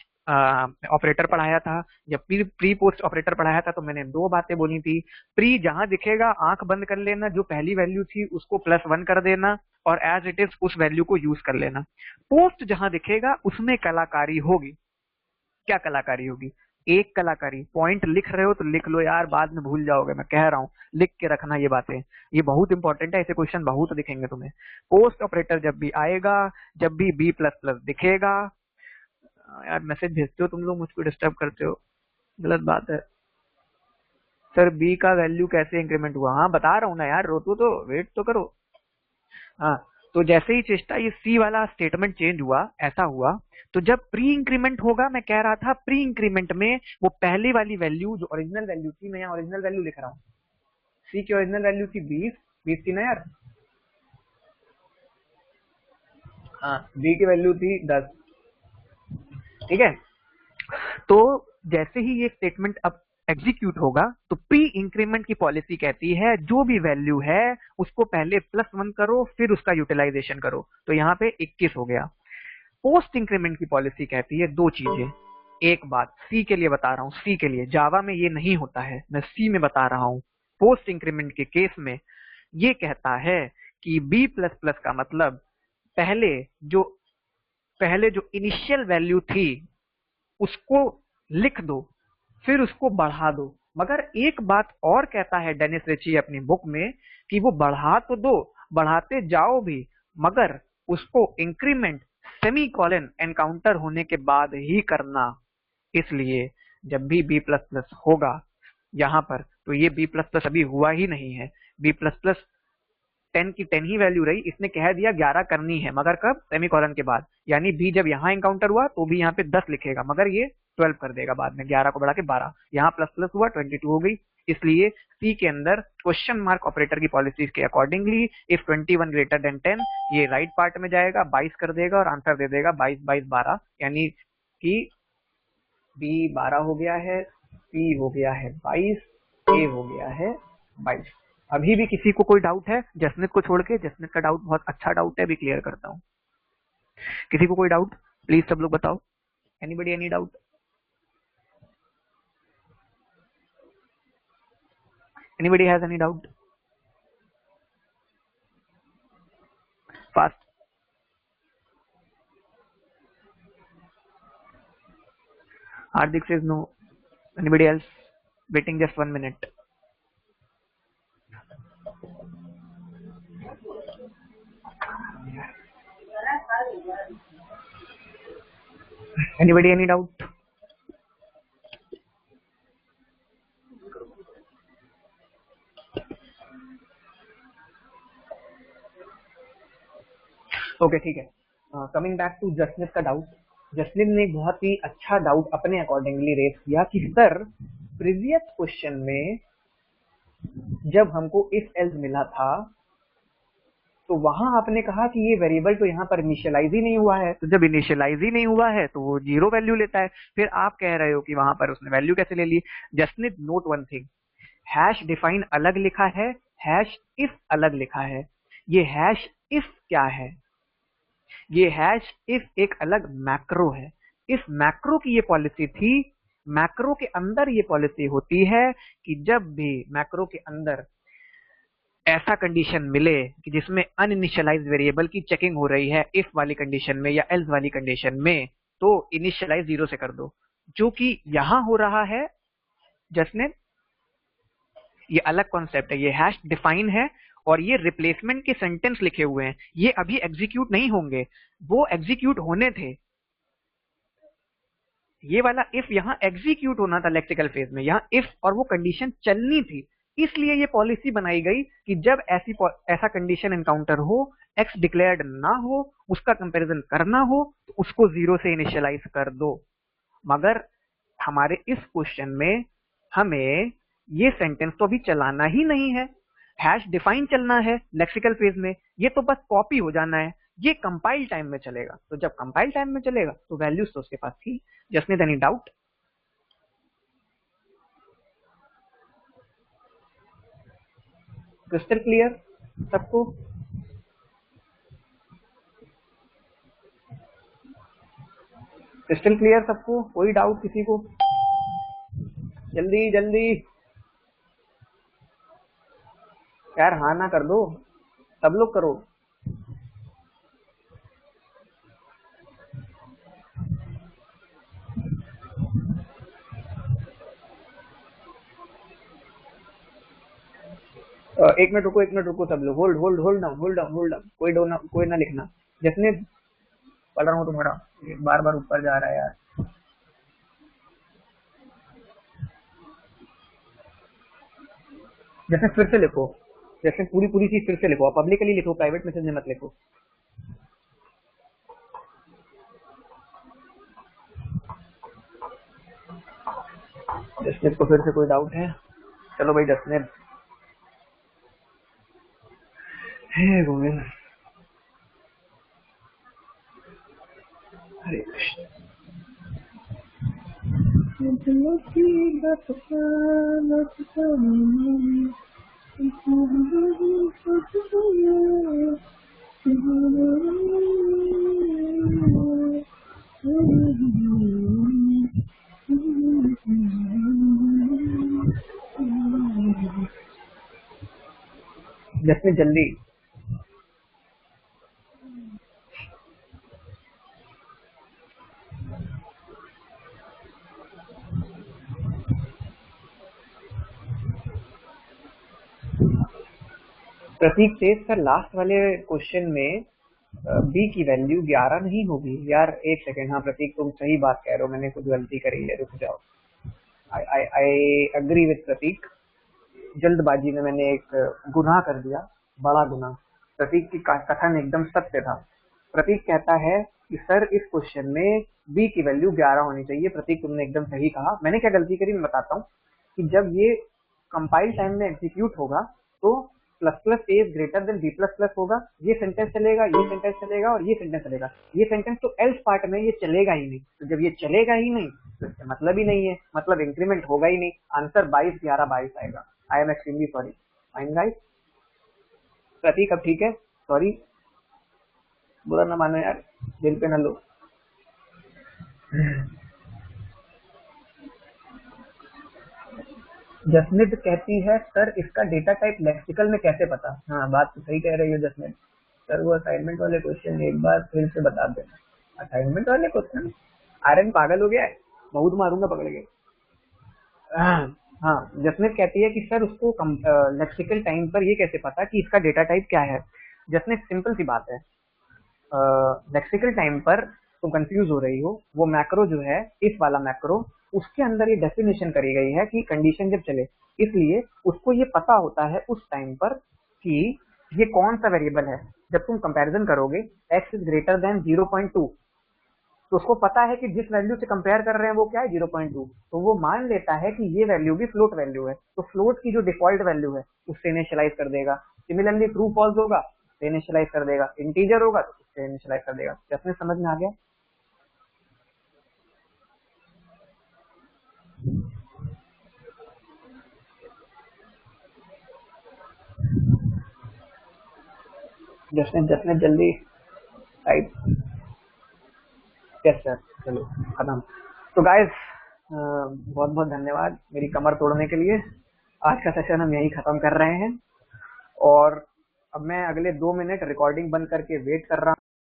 ऑपरेटर पढ़ाया था। जब प्री पोस्ट ऑपरेटर पढ़ाया था तो मैंने दो बातें बोली थी। प्री जहां दिखेगा आंख बंद कर लेना, जो पहली वैल्यू थी उसको +1 कर देना और एज इट इज उस वैल्यू को यूज कर लेना। पोस्ट जहां दिखेगा उसमें कलाकारी होगी। क्या कलाकारी होगी? एक कलाकारी, पॉइंट लिख रहे हो तो लिख लो यार, बाद में भूल जाओगे, मैं कह रहा हूँ लिख के रखना ये बातें, ये बहुत इंपॉर्टेंट है, ऐसे क्वेश्चन बहुत दिखेंगे तुम्हें। पोस्ट ऑपरेटर जब भी आएगा, जब भी बी प्लस प्लस दिखेगा, यार मैसेज भेजते हो तुम लोग, मुझको डिस्टर्ब करते हो, गलत बात है। सर बी का वैल्यू कैसे इंक्रीमेंट हुआ? हाँ बता रहा हूँ ना यार, रोतो तो वेट तो करो। हाँ तो जैसे ही चेष्टा ये सी वाला स्टेटमेंट चेंज हुआ, ऐसा हुआ, तो जब प्री इंक्रीमेंट होगा, मैं कह रहा था प्री इंक्रीमेंट में वो पहली वाली वैल्यू जो ओरिजिनल वैल्यू थी, मैं यहाँ ओरिजिनल वैल्यू लिख रहा हूँ, सी की ओरिजिनल वैल्यू थी 20 थी ना यार, हाँ बी की वैल्यू थी 10। ठीक है, तो जैसे ही ये स्टेटमेंट अब एग्जीक्यूट होगा तो प्री इंक्रीमेंट की पॉलिसी कहती है जो भी वैल्यू है उसको पहले +1 करो फिर उसका यूटिलाइजेशन करो, तो यहाँ पे 21 हो गया। पोस्ट इंक्रीमेंट की पॉलिसी कहती है दो चीजें। एक बात सी के लिए बता रहा हूँ, सी के लिए, जावा में ये नहीं होता है, मैं सी में बता रहा हूँ। पोस्ट इंक्रीमेंट के केस में ये कहता है कि बी प्लस प्लस का मतलब पहले जो इनिशियल वैल्यू थी उसको लिख दो, फिर उसको बढ़ा दो। मगर एक बात और कहता है डेनिस रिची अपनी बुक में कि वो बढ़ा तो दो, बढ़ाते जाओ भी, मगर उसको इंक्रीमेंट सेमी कॉलन एनकाउंटर होने के बाद ही करना। इसलिए जब भी बी प्लस प्लस होगा यहाँ पर, तो ये बी प्लस प्लस अभी हुआ ही नहीं है, बी प्लस प्लस 10 की 10 ही वैल्यू रही, इसने कह दिया 11 करनी है, मगर कब? सेमीकोलन के बाद। यानी बी जब यहाँ एनकाउंटर हुआ तो भी यहाँ पे 10 लिखेगा, मगर ये 12 कर देगा बाद में, 11 को बढ़ा के 12। यहाँ प्लस प्लस हुआ 22 हो गई। इसलिए सी के अंदर क्वेश्चन मार्क ऑपरेटर की पॉलिसीज के अकॉर्डिंगली इफ 21 ग्रेटर देन 10, ये राइट पार्ट में जाएगा, 22 कर देगा और आंसर दे देगा 22 22 12, यानी कि बी 12 हो गया है, सी हो गया है 22, ए हो गया है 22। अभी भी किसी को कोई डाउट है? जसनीत को छोड़ के, जसनीत का डाउट बहुत अच्छा डाउट है, अभी क्लियर करता हूँ। किसी को कोई डाउट? प्लीज सब लोग बताओ। Anybody any doubt? Anybody has any doubt? Fast. Hardik says no. Anybody else? Waiting just 1 minute. Anybody any doubt? Okay ठीक है। कमिंग बैक टू जसनीत का डाउट, जसनीत ने बहुत ही अच्छा डाउट अपने अकॉर्डिंगली रेज किया कि सर प्रीवियस क्वेश्चन में जब हमको इफ एल्स मिला था तो वहां आपने कहा कि ये वेरिएबल तो यहाँ पर इनिशियलाइज ही नहीं हुआ है, तो जब इनिशियलाइज ही नहीं हुआ है तो वो 0 वैल्यू लेता है। फिर आप कह रहे हो कि वहां पर उसने वैल्यू कैसे ले ली? Jasneet note one thing, hash define अलग लिखा है, हैश इफ अलग लिखा है। ये हैश इफ क्या है? ये हैश इफ एक अलग मैक्रो है। इस मैक्रो की ये पॉलिसी थी, मैक्रो के अंदर ये पॉलिसी होती है कि जब भी मैक्रो के अंदर ऐसा कंडीशन मिले कि जिसमें अनइनिशियलाइज्ड वेरिएबल की चेकिंग हो रही है इफ वाली कंडीशन में या एल्स वाली कंडीशन में, तो इनिशियलाइज 0 से कर दो, जो कि यहां हो रहा है। जसने ये अलग कॉन्सेप्ट है, ये हैश डिफाइन है और ये रिप्लेसमेंट के सेंटेंस लिखे हुए हैं, ये अभी एग्जीक्यूट नहीं होंगे, वो एग्जीक्यूट होने थे। ये वाला इफ यहाँ एग्जीक्यूट होना था लेक्सिकल फेज में, यहाँ इफ और वो कंडीशन चलनी थी। इसलिए ये पॉलिसी बनाई गई कि जब ऐसा कंडीशन एनकाउंटर हो, एक्स डिक्लेयर्ड ना हो, उसका कंपैरिजन करना हो, तो उसको 0 से इनिशियलाइज कर दो। मगर हमारे इस क्वेश्चन में हमें ये सेंटेंस तो अभी चलाना ही नहीं है, हैश डिफाइन चलना है लेक्सिकल फेज में, ये तो बस कॉपी हो जाना है, ये कंपाइल टाइम में चलेगा। तो जब कंपाइल टाइम में चलेगा तो वैल्यूज तो उसके पास थी। Jasneet any doubt? Crystal clear सबको? क्रिस्टल क्लियर सबको? कोई डाउट किसी को? जल्दी जल्दी यार, हाँ ना कर दो, सब लोग करो। एक मिनट रुको, एक मिनट रुको सब लोग, hold hold hold down, hold down, hold down, कोई ना लिखना। जसनीत पढ़ रहा हूँ तुम्हारा, बार बार ऊपर जा रहा है यार। जैसे फिर से लिखो, जैसे पूरी पूरी चीज फिर से लिखो, पब्लिकली लिखो, प्राइवेट मैसेज में मत लिखो। जसनीत को फिर से कोई डाउट है? चलो भाई जसनीत। हे गोविंद, हरे कृष्ण। जसनीत जल्दी। प्रतीक तेज सर लास्ट वाले क्वेश्चन में बी की वैल्यू 11 नहीं होगी यार। एक सेकेंड, हाँ प्रतीक तुम सही बात कह रहे हो, मैंने कुछ गलती करी है, रुक जाओ। आई अग्री विथ प्रतीक, जल्दबाजी में मैंने एक गुनाह कर दिया, बड़ा गुनाह। प्रतीक की कथन एकदम सत्य था। प्रतीक कहता है कि सर इस क्वेश्चन में बी की वैल्यू 11 होनी चाहिए। प्रतीक तुमने एकदम सही कहा। मैंने क्या गलती करी मैं बताता हूँ कि जब ये कंपाइल टाइम में एग्जीक्यूट होगा तो plus plus A is greater than B plus plus होगा, ये सेंटेंस चलेगा, ये सेंटेंस चलेगा और ये सेंटेंस चलेगा। ये सेंटेंस तो एल्स पार्ट में ये चलेगा ही नहीं, तो जब ये चलेगा ही नहीं तो इसका मतलब ही नहीं है, मतलब इंक्रीमेंट होगा ही नहीं। आंसर 22 11 22 आएगा। I am extremely sorry. Fine guys, Pratik अब ठीक है, सॉरी, बुरा ना मानो यार, दिल पे ना लो। जसमित कहती है सर इसका डेटा टाइप लेक्सिकल में कैसे पता। हाँ बात तो सही कह रही हो जसमित। सर वो असाइनमेंट वाले क्वेश्चन एक बार फिर से बता देना। असाइनमेंट वाले क्वेश्चन, आर्यन पागल हो गया है, बहुत मारूंगा पकड़ के। हाँ जसमित कहती है कि सर उसको लेक्सिकल टाइम पर ये कैसे पता कि इसका डेटा टाइप क्या है। जसमित सिंपल सी बात है, लेक्सिकल टाइम पर तुम कंफ्यूज हो रही हो। वो मैक्रो जो है, इस वाला मैक्रो, उसके अंदर ये डेफिनेशन करी गई है कि कंडीशन जब चले, इसलिए उसको ये पता होता है उस टाइम पर कि ये कौन सा वेरिएबल है। जब तुम कंपैरिजन करोगे x इज ग्रेटर देन 0.2, तो उसको पता है कि जिस वैल्यू से कंपेयर कर रहे हैं वो क्या है 0.2, तो वो मान लेता है कि ये वैल्यू भी फ्लोट वैल्यू है, तो फ्लोट की जो डिफॉल्ट वैल्यू है उससे इनिशियलाइज कर देगा। सिमिलरली ट्रू फॉल्स होगा तो इनिशियलाइज कर देगा, इंटीजर होगा तो उससे इनिशियलाइज कर देगा। जैसे समझ में आ गया। जसने जल्दी टाइप। यस सर, चलो खत्म। तो गाइस बहुत बहुत धन्यवाद मेरी कमर तोड़ने के लिए। आज का सेशन हम यही खत्म कर रहे हैं और अब मैं अगले 2 मिनट रिकॉर्डिंग बंद करके वेट कर रहा हूँ।